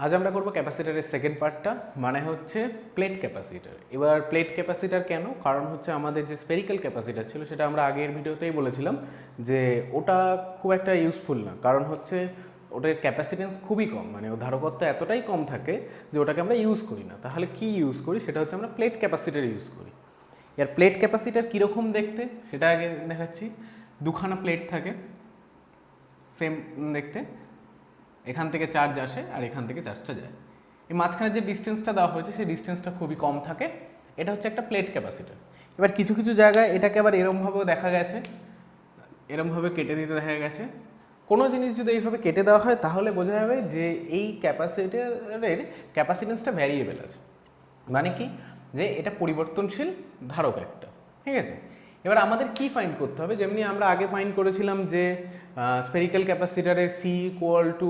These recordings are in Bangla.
আজ আমরা করব ক্যাপাসিটারের সেকেন্ড পার্টটা, মানে হচ্ছে প্লেট ক্যাপাসিটার। এবার প্লেট ক্যাপাসিটার কেন? কারণ হচ্ছে আমাদের যে স্পেরিক্যাল ক্যাপাসিটার ছিল সেটা আমরা আগের ভিডিওতেই বলেছিলাম যে ওটা খুব একটা ইউজফুল না, কারণ হচ্ছে ওটার ক্যাপাসিটেন্স খুবই কম, মানে ও ধারকত্ব এতটাই কম থাকে যে ওটাকে আমরা ইউজ করি না। তাহলে কি ইউজ করি? সেটা হচ্ছে আমরা প্লেট ক্যাপাসিটার ইউজ করি। এর প্লেট ক্যাপাসিটার কীরকম দেখতে সেটা আগে দেখাচ্ছি। দুখানা প্লেট থাকে সেম দেখতে, এখান থেকে চার্জ আসে আর এখান থেকে চার্জটা যায়। এই মাঝখানে যে ডিস্টেন্সটা দেওয়া হয়েছে সেই ডিস্টেন্সটা খুবই কম থাকে। এটা হচ্ছে একটা প্লেট ক্যাপাসিটার। এবার কিছু কিছু জায়গায় এটাকে আবার এরমভাবেও দেখা গেছে, এরমভাবে কেটে দিতে দেখা গেছে। কোনো জিনিস যদি এইভাবে কেটে দেওয়া হয় তাহলে বোঝা যাবে যে এই ক্যাপাসিটারের ক্যাপাসিটেন্সটা ভ্যারিয়েবল আছে, মানে কি যে এটা পরিবর্তনশীল ধারক একটা, ঠিক আছে। এবার আমাদের কি ফাইন্ড করতে হবে? যেমনি আমরা আগে ফাইন্ড করেছিলাম যে স্পেরিক্যাল ক্যাপাসিটারে সি ইকুয়াল টু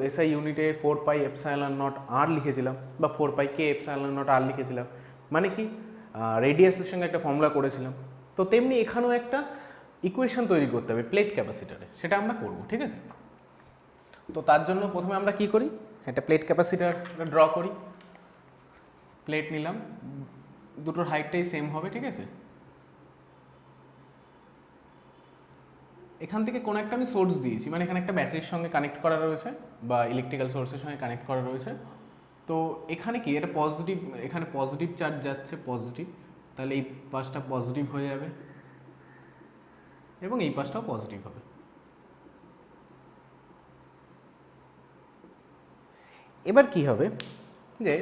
এসআই ইউনিটে 4 পাই এপসাইলন নট আর লিখেছিলাম, বা 4 পাই কে এপসাইলন নট আর লিখেছিলাম, মানে কি রেডিয়াসের সঙ্গে একটা ফর্মুলা করেছিলাম। তো তেমনি এখানেও একটা ইকুয়েশন তৈরি করতে হবে প্লেট ক্যাপাসিটারে, সেটা আমরা করব, ঠিক আছে। তো তার জন্য প্রথমে আমরা কি করি, একটা প্লেট ক্যাপাসিটার ড্র করি। প্লেট নিলাম, দুটোর হাইটটাই সেম হবে, ঠিক আছে। এখান থেকে কোনো একটা আমি সোর্স দিয়েছি, মানে এখানে একটা ব্যাটারির সঙ্গে কানেক্ট করা রয়েছে বা ইলেকট্রিক্যাল সোর্সের সঙ্গে কানেক্ট করা রয়েছে। তো এখানে কি এটা পজিটিভ, এখানে পজিটিভ চার্জ যাচ্ছে, পজিটিভ, তাহলে এই পাশটা পজিটিভ হয়ে যাবে এবং এই পাশটাও পজিটিভ হবে। এবার কি হবে যে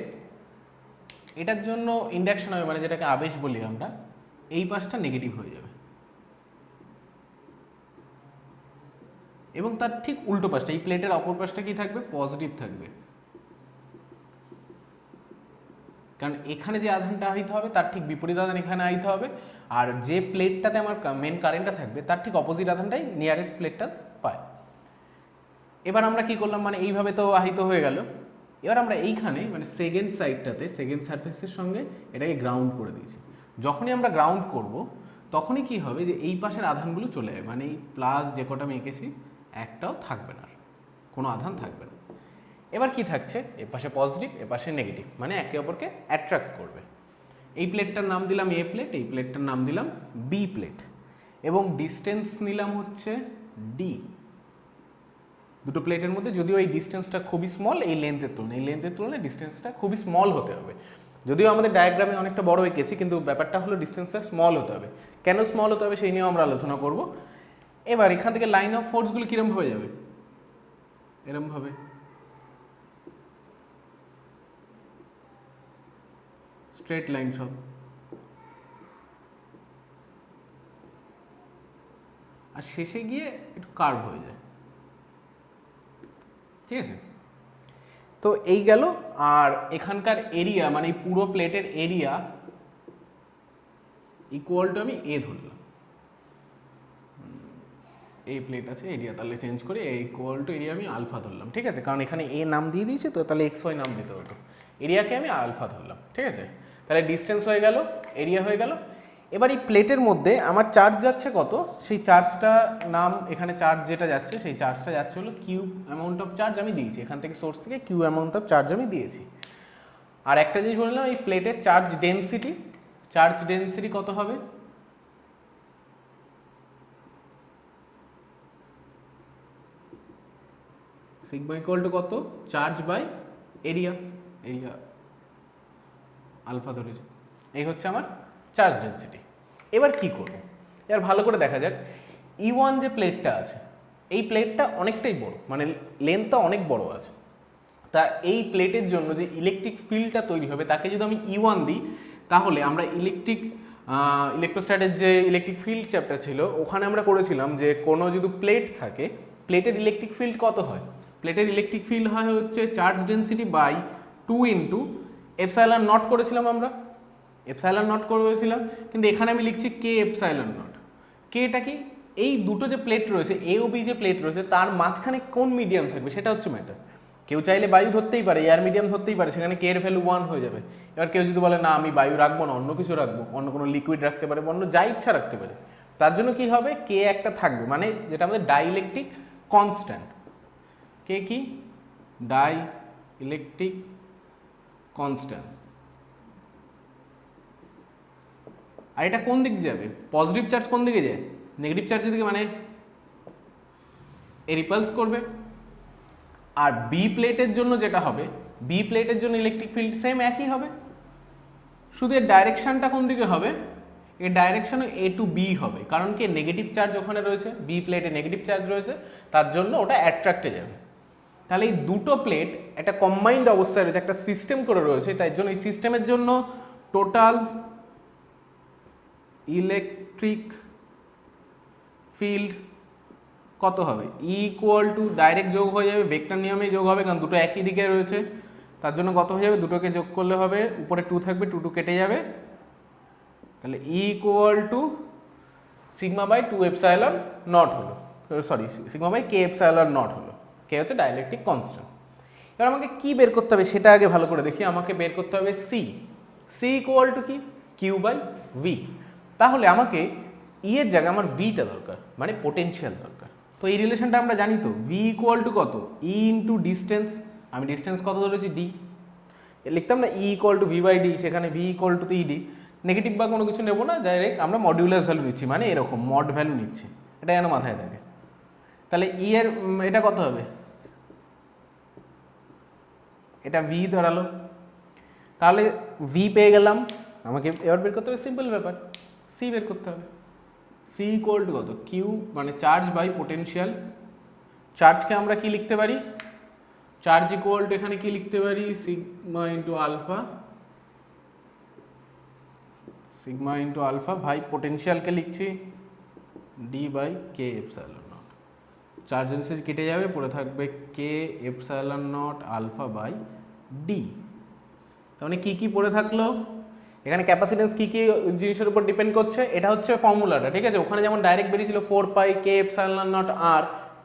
এটার জন্য ইন্ডাকশন হবে, মানে যেটাকে আবেশ বলি আমরা, এই পাশটা নেগেটিভ হয়ে যাবে এবং তার ঠিক উল্টো পাশটা, এই প্লেটের অপর পাশটা কি থাকবে? পজিটিভ থাকবে। কারণ এখানে যে আধানটা আহিত হবে তার ঠিক বিপরীত আধান এখানে আহিত হবে, আর যে প্লেটটাতে আমার মেন কারেন্টটা থাকবে তার ঠিক অপোজিট আধানটাই নিয়ারেস্ট প্লেটটা পায়। এবার আমরা কি করলাম, মানে এইভাবে তো আহিত হয়ে গেল। এবার আমরা এইখানে মানে সেকেন্ড সাইডটাতে, সেকেন্ড সারফেসের সঙ্গে এটাকে গ্রাউন্ড করে দিয়েছি। যখনই আমরা গ্রাউন্ড করব তখনই কি হবে যে এই পাশের আধানগুলো চলে যাবে, মানে এই প্লাস যে কটা আমি এঁকেছি একটাও থাকবে না, কোনো আধান থাকবে না। এবার কি থাকছে? এ পাশে পজিটিভ, এ পাশে নেগেটিভ, মানে একে অপরকে অ্যাট্রাক্ট করবে। এই প্লেটটার নাম দিলাম এ প্লেট, এই প্লেটটার নাম দিলাম বি প্লেট, এবং ডিস্টেন্স নিলাম হচ্ছে ডি। দুটো প্লেটের মধ্যে যদিও এই ডিস্টেন্সটা খুবই স্মল, এই লেন্থের তুলনায় ডিস্টেন্সটা খুবই স্মল হতে হবে। যদিও আমাদের ডায়াগ্রামে অনেকটা বড় এঁকেছি, কিন্তু ব্যাপারটা হলো ডিস্টেন্সটা স্মল হতে হবে। কেন স্মল হতে হবে সেই নিয়েও আমরা আলোচনা করব। এবার এখান থেকে লাইন অফ ফোর্সগুলো কীরকম হয়ে যাবে? এরমভাবে স্ট্রেট লাইন সব, আর শেষে গিয়ে একটু কার্ভ হয়ে যায়, ঠিক আছে। তো এই গেল। আর এখানকার এরিয়া, মানে এই পুরো প্লেটের এরিয়া ইকুয়াল টু আমি এ ধরলাম, এই প্লেট আছে এরিয়া, তাহলে চেঞ্জ করে এ ইকুয়াল টু এরিয়া আমি আলফা ধরলাম, ঠিক আছে। কারণ এখানে এ নাম দিয়ে দিয়েছে, তো তাহলে এক্স ওয়াই নাম দিতে হতো, এরিয়াকে আমি আলফা ধরলাম, ঠিক আছে। তাহলে ডিস্টেন্স হয়ে গেল, এরিয়া হয়ে গেল। এবার এই প্লেটের মধ্যে আমার চার্জ যাচ্ছে কত, সেই চার্জটা নাম, এখানে চার্জ যেটা যাচ্ছে সেই চার্জটা যাচ্ছে হলো কিউ অ্যামাউন্ট অফ চার্জ আমি দিয়েছি, এখান থেকে সোর্স থেকে কিউ অ্যামাউন্ট অফ চার্জ আমি দিয়েছি। আর একটা জিনিস বললাম, এই প্লেটের চার্জ ডেন্সিটি কত হবে? সিগমা ইকুয়াল টু কত? Charge by area, area alpha ধরেছে, এই হচ্ছে আমার চার্জ ডেন্সিটি। এবার কি করব? এবার ভালো করে দেখা যাক, E1 যে প্লেটটা আছে, এই প্লেটটা অনেকটাই বড়, মানে লেন্থটা অনেক বড় আছে। তা এই প্লেটের জন্য যে ইলেকট্রিক ফিল্ডটা তৈরি হবে তাকে যদি আমি E1 দিই, তাহলে আমরা ইলেকট্রোস্ট্যাটের যে ইলেকট্রিক ফিল্ড চ্যাপ্টার ছিল ওখানে আমরা করেছিলাম যে কোনো যদি প্লেট থাকে, প্লেটের ইলেকট্রিক ফিল্ড কত হয়? প্লেটের ইলেকট্রিক ফিল্ড হয় হচ্ছে charge density by 2 into epsilon naught করেছিলাম আমরা, এপসাইলন নট করেছিলাম, কিন্তু এখানে আমি লিখছি কে এপসাইলন নট। কেটা কি? এই দুটো যে প্লেট রয়েছে, এ ও বি যে প্লেট রয়েছে তার মাঝখানে কোন মিডিয়াম থাকবে সেটা হচ্ছে ম্যাটার। কেউ চাইলে বায়ু ধরতেই পারে, এয়ার মিডিয়াম ধরতেই পারে, সেখানে কে এর ভ্যালু 1 হয়ে যাবে। এবার কেউ যদি বলে না আমি বায়ু রাখবো না, অন্য কিছু রাখবো, অন্য কোনো লিকুইড রাখতে পারে, অন্য যা ইচ্ছা রাখতে পারে, তার জন্য কি হবে? কে একটা থাকবে, মানে যেটা আমাদের ডাইইলেকট্রিক কনস্ট্যান্ট। কে কি? Electric constant. আর এটা কোন দিক যাবে? পজিটিভ চার্জ কোন দিকে যায়? নেগেটিভ চার্জের দিকে, মানে এ রিপালস করবে। আর বি প্লেটের জন্য যেটা হবে, বি প্লেটের জন্য ইলেকট্রিক ফিল্ড সেম একই হবে, শুধু এর ডাইরেকশনটা কোন দিকে হবে? এর ডাইরেকশন এ টু বি হবে, কারণ কি নেগেটিভ চার্জ ওখানে রয়েছে, বি প্লেটে নেগেটিভ চার্জ রয়েছে, তার জন্য ওটা অ্যাট্রাক্টে যাবে। তাহলে এই দুটো প্লেট একটা কম্বাইন্ড অবস্থায় রয়েছে, একটা সিস্টেম করে রয়েছে, তাই জন্য এই সিস্টেমের জন্য টোটাল ইলেকট্রিক ফিল্ড কত হবে? ইকুয়াল টু, ডাইরেক্ট যোগ হয়ে যাবে, ভেক্টর নিয়মেই যোগ হবে, কারণ দুটো একই দিকে রয়েছে, তার জন্য কত হয়ে যাবে? দুটোকে যোগ করলে হবে, উপরে 2 থাকবে, 2 কেটে যাবে, তাহলে equal to sigma by 2 epsilon naught হলো, sorry sigma by K epsilon naught হলো। কে হচ্ছে ডাইইলেকট্রিক কনস্ট্যান্ট। এবার আমাকে কি বের করতে হবে সেটা আগে ভালো করে দেখি। আমাকে বের করতে হবে সি। সি ইকুয়াল টু কি? Q by V. তাহলে আমাকে ই এর জায়গায় আমার ভিটা দরকার, মানে পোটেনশিয়াল দরকার। তো এই রিলেশনটা আমরা জানি তো, ভি ইকুয়াল টু কত? E into distance. আমি ডিস্টেন্স কত ধরেছি? ডি। লিখতাম না E equal to V by D, সেখানে V equal to ED. Negative বা কোনো কিছু নেবো না, ডাইরেক্ট আমরা মডিউলাস ভ্যালু নিচ্ছি, মানে এরকম মড ভ্যালু নিচ্ছি, এটা যেন মাথায় থাকে। তাহলে ই এর এটা কত হবে? এটা ভি দাঁড়ালো। তাহলে ভি পেয়ে গেলাম, আমাকে এবার বের করতে হবে সিম্পল ব্যাপার, সি বের করতে হবে। সি ইকুয়াল টু কত? কিউ মানে চার্জ বাই পোটেনশিয়াল। চার্জকে আমরা কি লিখতে পারি? চার্জ ইকুয়াল টু এখানে কি লিখতে পারি? Sigma into alpha, sigma into alpha ভাই পোটেনশিয়ালকে লিখছি D by K epsilon naught. Charge density কেটে যাবে, পড়ে থাকবে K epsilon naught alpha by D. তার মানে কী কী পড়ে থাকলো? এখানে ক্যাপাসিটেন্স কী কী জিনিসের উপর ডিপেন্ড করছে? এটা হচ্ছে ফর্মুলাটা, ঠিক আছে? ওখানে যেমন ডাইরেক্ট বেরিয়েছিল 4 পাই কে এপসাইলন নট আর,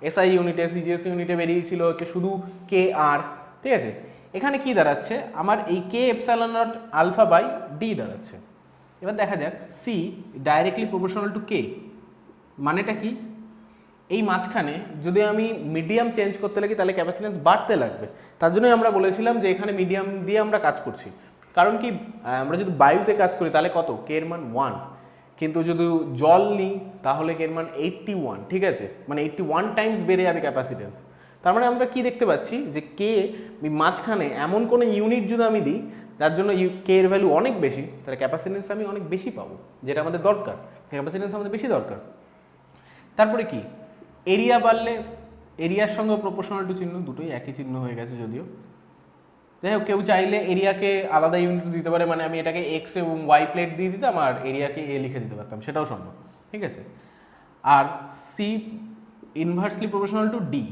এসআই ইউনিটে সিজিএস ইউনিটে বেরিয়েছিল হচ্ছে শুধু কে আর, ঠিক আছে? এখানে কি দাঁড়াচ্ছে? আমার এই K epsilon naught alpha by D দাঁড়াচ্ছে। এবার দেখা যাক, C directly proportional to K, মানেটা কি? এই মাঝখানে যদি আমি মিডিয়াম চেঞ্জ করতে লাগি তাহলে ক্যাপাসিটেন্স বাড়তে লাগবে। তার জন্যই আমরা বলেছিলাম যে এখানে মিডিয়াম দিয়ে আমরা কাজ করছি, কারণ কি আমরা যদি বায়ুতে কাজ করি তাহলে কত? কে এর মান 1, কিন্তু যদি জল নিই তাহলে কে এর মান 81, ঠিক আছে? মানে 81 টাইমস বেড়ে যাবে ক্যাপাসিটেন্স। তার মানে আমরা কি দেখতে পাচ্ছি যে কে মাঝখানে এমন কোনো ইউনিট যদি আমি দিই যার জন্য কে এর ভ্যালু অনেক বেশি, তাহলে ক্যাপাসিটেন্স আমি অনেক বেশি পাবো, যেটা আমাদের দরকার। ক্যাপাসিটেন্স আমাদের বেশি দরকার। তারপরে কি? এরিয়া বাড়লে এরিয়ার সঙ্গে প্রপোর্শনাল টু চিহ্ন, দুটোই একই চিহ্ন হয়ে গেছে যদিও। যাই হোক, কেউ চাইলে এরিয়াকে আলাদা ইউনিট দিতে পারে, মানে আমি এটাকে এক্স এবং ওয়াই প্লেট দিয়ে দিতাম আর এরিয়াকে এ লিখে দিতে পারতাম, সেটাও সম্ভব, ঠিক আছে? আর C inversely proportional to D,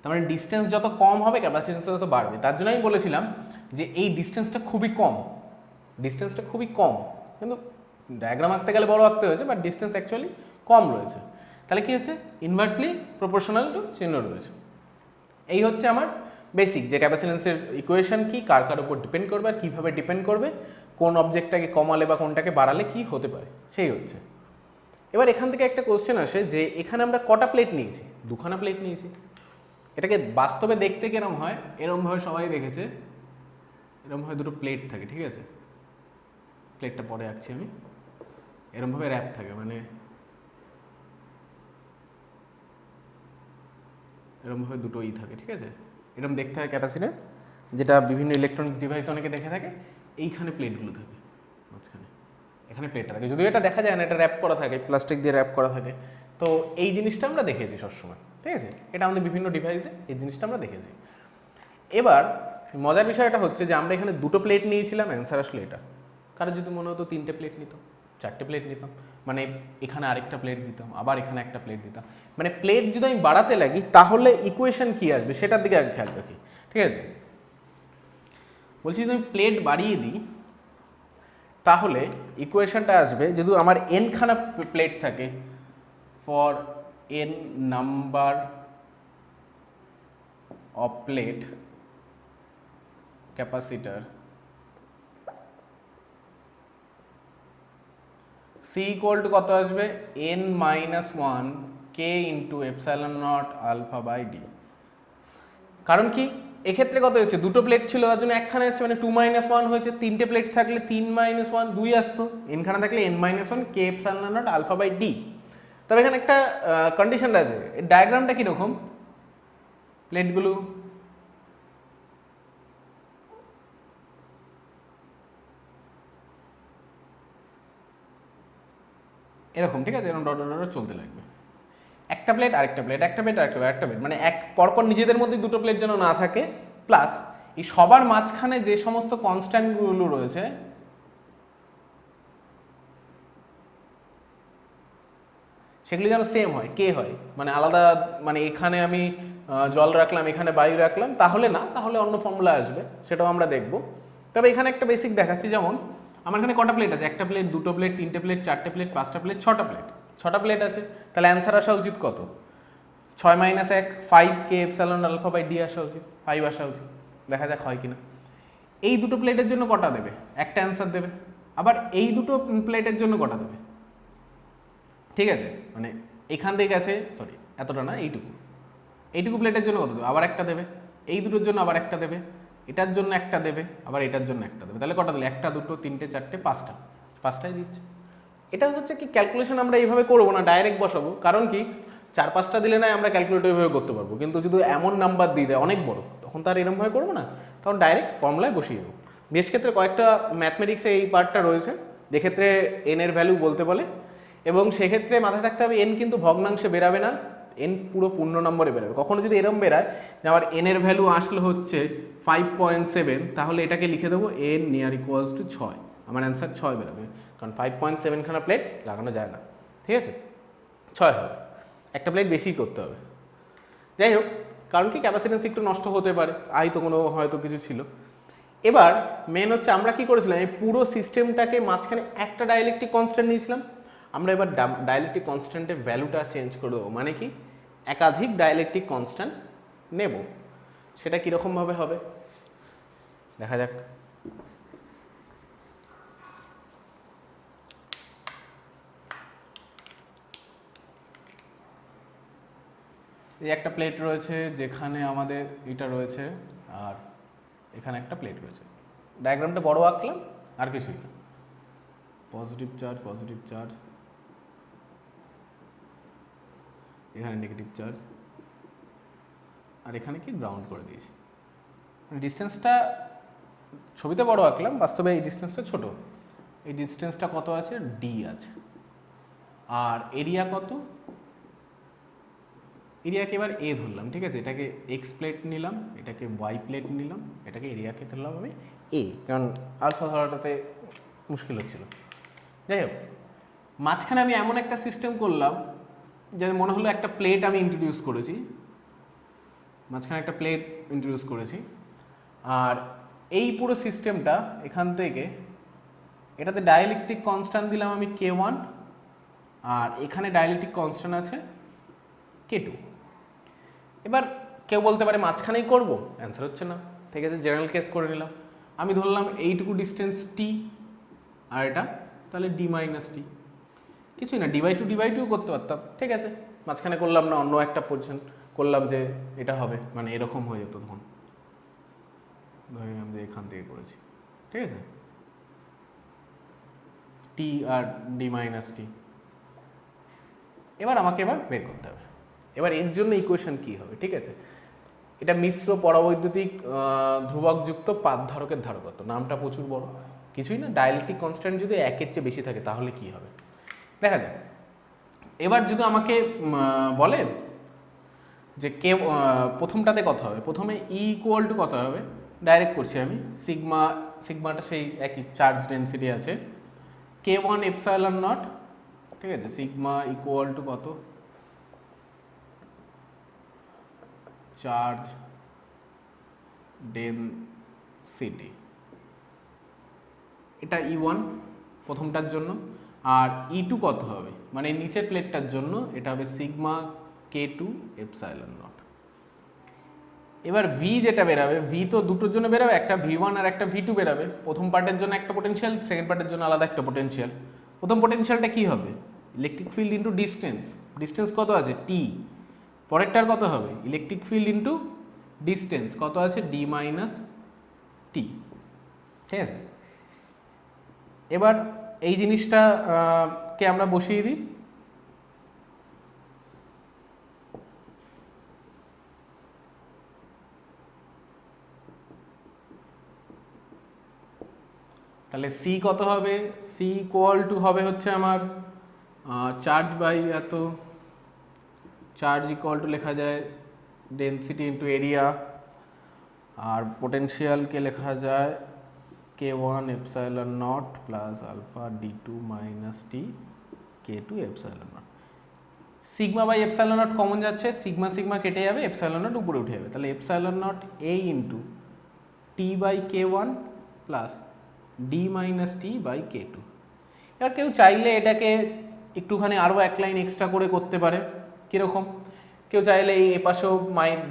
তার মানে ডিস্টেন্স যত কম হবে ক্যাপাসিটেন্স তত বাড়বে। তার জন্য আমি বলেছিলাম যে এই ডিস্টেন্সটা খুবই কম, ডিস্টেন্সটা খুবই কম, কিন্তু ডায়াগ্রাম আঁকতে গেলে বড় আঁকতে হয়েছে, বাট ডিস্টেন্স অ্যাকচুয়ালি কম রয়েছে। তাহলে কী হচ্ছে? ইনভার্সলি প্রপোর্শনাল টু চিহ্ন রয়েছে। এই হচ্ছে আমার বেসিক যে ক্যাপাসিটেন্সের ইকুয়েশন কি, কার কার উপর ডিপেন্ড করবে আর কীভাবে ডিপেন্ড করবে, কোন অবজেক্টটাকে কমালে বা কোনটাকে বাড়ালে কি হতে পারে, সেই হচ্ছে। এবার এখান থেকে একটা কোশ্চেন আসে যে এখানে আমরা কটা প্লেট নিয়েছি? 2খানা প্লেট নিয়েছি। এটাকে বাস্তবে দেখতে কিরম হয়? এরমভাবে সবাই দেখেছে, এরমভাবে দুটো প্লেট থাকে, ঠিক আছে? প্লেটটা পরে আঁকছি আমি। এরমভাবে র্যাপ থাকে, মানে এরমভাবে দুটো থাকে, ঠিক আছে? এরকম দেখতে হয় ক্যাপাসিটর, যেটা বিভিন্ন ইলেকট্রনিক্স ডিভাইস অনেকে দেখে থাকে। এইখানে প্লেটগুলো থাকে মাঝখানে, এখানে প্লেটটা থাকে, যদিও এটা দেখা যায় না, এটা র্যাপ করা থাকে, প্লাস্টিক দিয়ে র্যাপ করা থাকে। তো এই জিনিসটা আমরা দেখেছি সবসময়, ঠিক আছে? এটা আমাদের বিভিন্ন ডিভাইসে এই জিনিসটা আমরা দেখেছি। এবার মজার বিষয়টা হচ্ছে যে আমরা এখানে দুটো প্লেট নিয়েছিলাম, অ্যান্সার আসলে এটা। কারণ যদি মনে হতো 3টে প্লেট নিতাম, 4টে প্লেট নিতাম, মানে এখানে আরেকটা প্লেট দিতাম, আবার এখানে একটা প্লেট দিতাম, মানে প্লেট যদি আমি বাড়াতে লাগি তাহলে ইকুয়েশন কি আসবে সেটার দিকে আগে খেয়াল রাখি, ঠিক আছে? বলছি যদি আমি প্লেট বাড়িয়ে দিই তাহলে ইকুয়েশনটা আসবে, যদি আমার এনখানা প্লেট থাকে, for n number of plate capacitor, C equal to কত আসবে? n-1 k into epsilon naught alpha by D. কারণ কি? এক্ষেত্রে কত এসেছে, দুটো প্লেট ছিল তার জন্য একখানে এসছে, মানে 2-1 হয়েছে। তিনটে প্লেট থাকলে 3-1 2 আসতো, এনখানে থাকলে n-1 k epsilon naught alpha by D. তবে এখানে একটা কন্ডিশন আছে, এর ডায়াগ্রামটা কীরকম, প্লেটগুলো এরকম, ঠিক আছে, এরকম ডট ডট চলতে লাগবে, একটা প্লেট আরেকটা প্লেট, একটা প্লেট আরেকটা প্লেট, একটা প্লেট, মানে এক পরপর নিজেদের মধ্যে দুটো প্লেট যেন না থাকে, প্লাস এই সবার মাঝখানে যে সমস্ত কনস্ট্যান্টগুলো রয়েছে সেগুলি যেন সেম হয়, কে হয়, মানে আলাদা, মানে এখানে আমি জল রাখলাম, এখানে বায়ু রাখলাম, তাহলে না, তাহলে অন্য ফর্মুলা আসবে, সেটাও আমরা দেখব। তবে এখানে একটা বেসিক দেখাচ্ছি, যেমন আমার এখানে কটা প্লেট আছে, একটা প্লেট, দুটো প্লেট, তিনটে প্লেট, চারটে প্লেট, পাঁচটা প্লেট, ছটা প্লেট আছে, তাহলে অ্যান্সার আসা উচিত কত, 6-1 5 k epsilon alpha by D আসা উচিত, 5 আসা উচিত। দেখা যাক হয় কিনা। এই দুটো প্লেটের জন্য কটা দেবে, একটা অ্যান্সার দেবে, আবার এই দুটো প্লেটের জন্য কটা দেবে, ঠিক আছে, মানে এখান থেকে গেছে, সরি এতটা না, এইটুকু প্লেটের জন্য কত দেবে, আবার একটা দেবে, এই দুটোর জন্য আবার একটা দেবে, এটার জন্য একটা দেবে, আবার এটার জন্য একটা দেবে, তাহলে কটা দিলে, একটা, দুটো, তিনটে, চারটে, পাঁচটাই দিচ্ছে। এটা হচ্ছে কি ক্যালকুলেশন আমরা এইভাবে করবো না, ডাইরেক্ট বসাবো, কারণ কি 4-5টা দিলে না আমরা ক্যালকুলেটর এইভাবে করতে পারবো, কিন্তু যদি এমন নাম্বার দিয়ে দেয় অনেক বড়, তখন তার এরকমভাবে করবো না, তখন ডাইরেক্ট ফর্মুলায় বসিয়ে দেবো। বেশ ক্ষেত্রে কয়েকটা ম্যাথমেটিক্সে এই পার্টটা রয়েছে, যেক্ষেত্রে এন এর ভ্যালু বলতে বলে, এবং সেক্ষেত্রে মাথায় থাকতে হবে এন কিন্তু ভগ্নাংশে বেরাবে না, এন পুরো পূর্ণ নম্বরে বেরোবে। কখনো যদি এরম বেরায় যে আমার এন এর ভ্যালু আসলে হচ্ছে 5.7, তাহলে এটাকে লিখে দেবো এন নিয়ার ইকুয়ালস টু 6, আমার অ্যান্সার 6 বেরোবে, কারণ 5.7 খানা প্লেট লাগানো যায় না, ঠিক আছে, 6 হবে, একটা প্লেট বেশি করতে হবে। যাই হোক, কারণ কি ক্যাপাসিটেন্স একটু নষ্ট হতে পারে, তো কোনো হয়তো কিছু ছিল। এবার মেন হচ্ছে আমরা কি করেছিলাম, এই পুরো সিস্টেমটাকে মাঝখানে একটা ডাইলেকট্রিক কনস্ট্যান্ট নিয়েছিলাম, আমরা এবার ডাইলেকট্রিক কনস্ট্যান্টের ভ্যালুটা চেঞ্জ করে দেবো, মানে কি একাধিক ডাইলেকট্রিক কনস্ট্যান্ট নেব, সেটা কীরকমভাবে হবে দেখা যাক। এই একটা প্লেট রয়েছে যেখানে আমাদের এটা রয়েছে, আর এখানে একটা প্লেট রয়েছে, ডায়াগ্রামটা বড় আঁকলাম, আর কিছুই না, পজিটিভ চার্জ, এখানে নেগেটিভ চার্জ, আর এখানে কি গ্রাউন্ড করে দিয়েছি। ডিস্টেন্সটা ছবিতে বড় আঁকলাম, বাস্তবে এই ডিস্টেন্সটা ছোট, এই ডিস্টেন্সটা কত আছে, ডি আছে, আর এরিয়া কত, এরিয়াকে এবার এ ধরলাম, ঠিক আছে, এটাকে এক্স প্লেট নিলাম, এটাকে ওয়াই প্লেট নিলাম, এটাকে এরিয়াকে ধরলাম আমি এ, কারণ আলফা ধরাটাতে মুশকিল হচ্ছিল। যাই হোক, মাঝখানে আমি এমন একটা সিস্টেম করলাম যে মনে হলো একটা প্লেট আমি ইন্ট্রোডিউস করেছি, মাঝখানে একটা প্লেট ইন্ট্রোডিউস করেছি, আর এই পুরো সিস্টেমটা এখান থেকে এটাতে ডাইলেকট্রিক কনস্ট্যান্ট দিলাম আমি K1, আর এখানে ডাইলেকট্রিক কনস্ট্যান্ট আছে K2। এবার কেউ বলতে পারে মাঝখানেই করবো, অ্যান্সার হচ্ছে না, ঠিক আছে, জেনারেল কেস করে নিলাম, আমি ধরলাম এইটুকু ডিস্টেন্স টি, আর এটা তাহলে ডি মাইনাস টি, কিছুই না, ডি/2 করতে পারতাম, ঠিক আছে, মাঝখানে করলাম না, অন্য একটা পজিশন করলাম যে এটা হবে, মানে এরকম হয়ে যেত, তখন ধরে আমি এখান থেকে করেছি, ঠিক আছে, টি আর ডি মাইনাস টি। এবার আমাকে বের করতে হবে, এবার এর জন্য ইকুয়েশন কি হবে, ঠিক আছে, এটা মিশ্র পরাবৈদ্যুতিক ধ্রুবকযুক্ত পাতধারকের ধারকত্ব, নামটা প্রচুর বড়, কিছুই না, ডাইলেকট্রিক কনস্ট্যান্ট যদি 1-এর চেয়ে বেশি থাকে তাহলে কি হবে দেখা যায়। এবার যদি আমাকে বলে যে প্রথমটাতে কত হবে, প্রথমে ই ইকুয়াল টু কত হবে, ডাইরেক্ট করছি আমি, সিগমাটা সেই একই চার্জ ডেন্সিটি আছে, K1 এপসাইলন নট, ঠিক আছে, সিগমা ইকুয়াল টু কত, চার্জ ডেনসিটি, এটা E1 প্রথমটার জন্য, আর E2 কত হবে, মানে নিচের প্লেটটার জন্য এটা হবে সিগমা K2 এপসাইলন নট। এবার V যেটা বেরাবে, V তো দুটোর জন্য বেরাবে, একটা V1 আর একটা V2 বেরাবে, প্রথম পার্টের জন্য একটা পোটেনশিয়াল, সেকেন্ড পার্টের জন্য আলাদা একটা পোটেনশিয়াল। প্রথম পোটেনশিয়ালটা কি হবে, electric field into distance, distance কত আছে T, পরেরটার কত হবে, ইলেকট্রিক ফিল্ড ইন্টু ডিস্টেন্স কত আছে ডি মাইনাস টি, ঠিক আছে। এবার এই জিনিসটা কে আমরা বসিয়ে দিই, তাহলে সি কত হবে, সি ইকুয়াল টু হবে হচ্ছে আমার চার্জ বাই এত, চার্জ ইকুয়াল টু লেখা যায় ডেন্সিটি ইন্টু এরিয়া, আর পোটেনশিয়ালকে লেখা যায় k1 epsilon naught plus alpha d2 minus t k2 epsilon naught. Sigma by epsilon naught common যাচ্ছে, সিগমা সিগমা কেটে যাবে, এপসাইলন নট উপরে উঠে যাবে, তাহলে epsilon naught a into t by k1 plus D minus T by k2। এবার কেউ চাইলে এটাকে একটুখানি আরও এক লাইন এক্সট্রা করে করতে পারে, কীরকম, কেউ চাইলে এই এপাশেও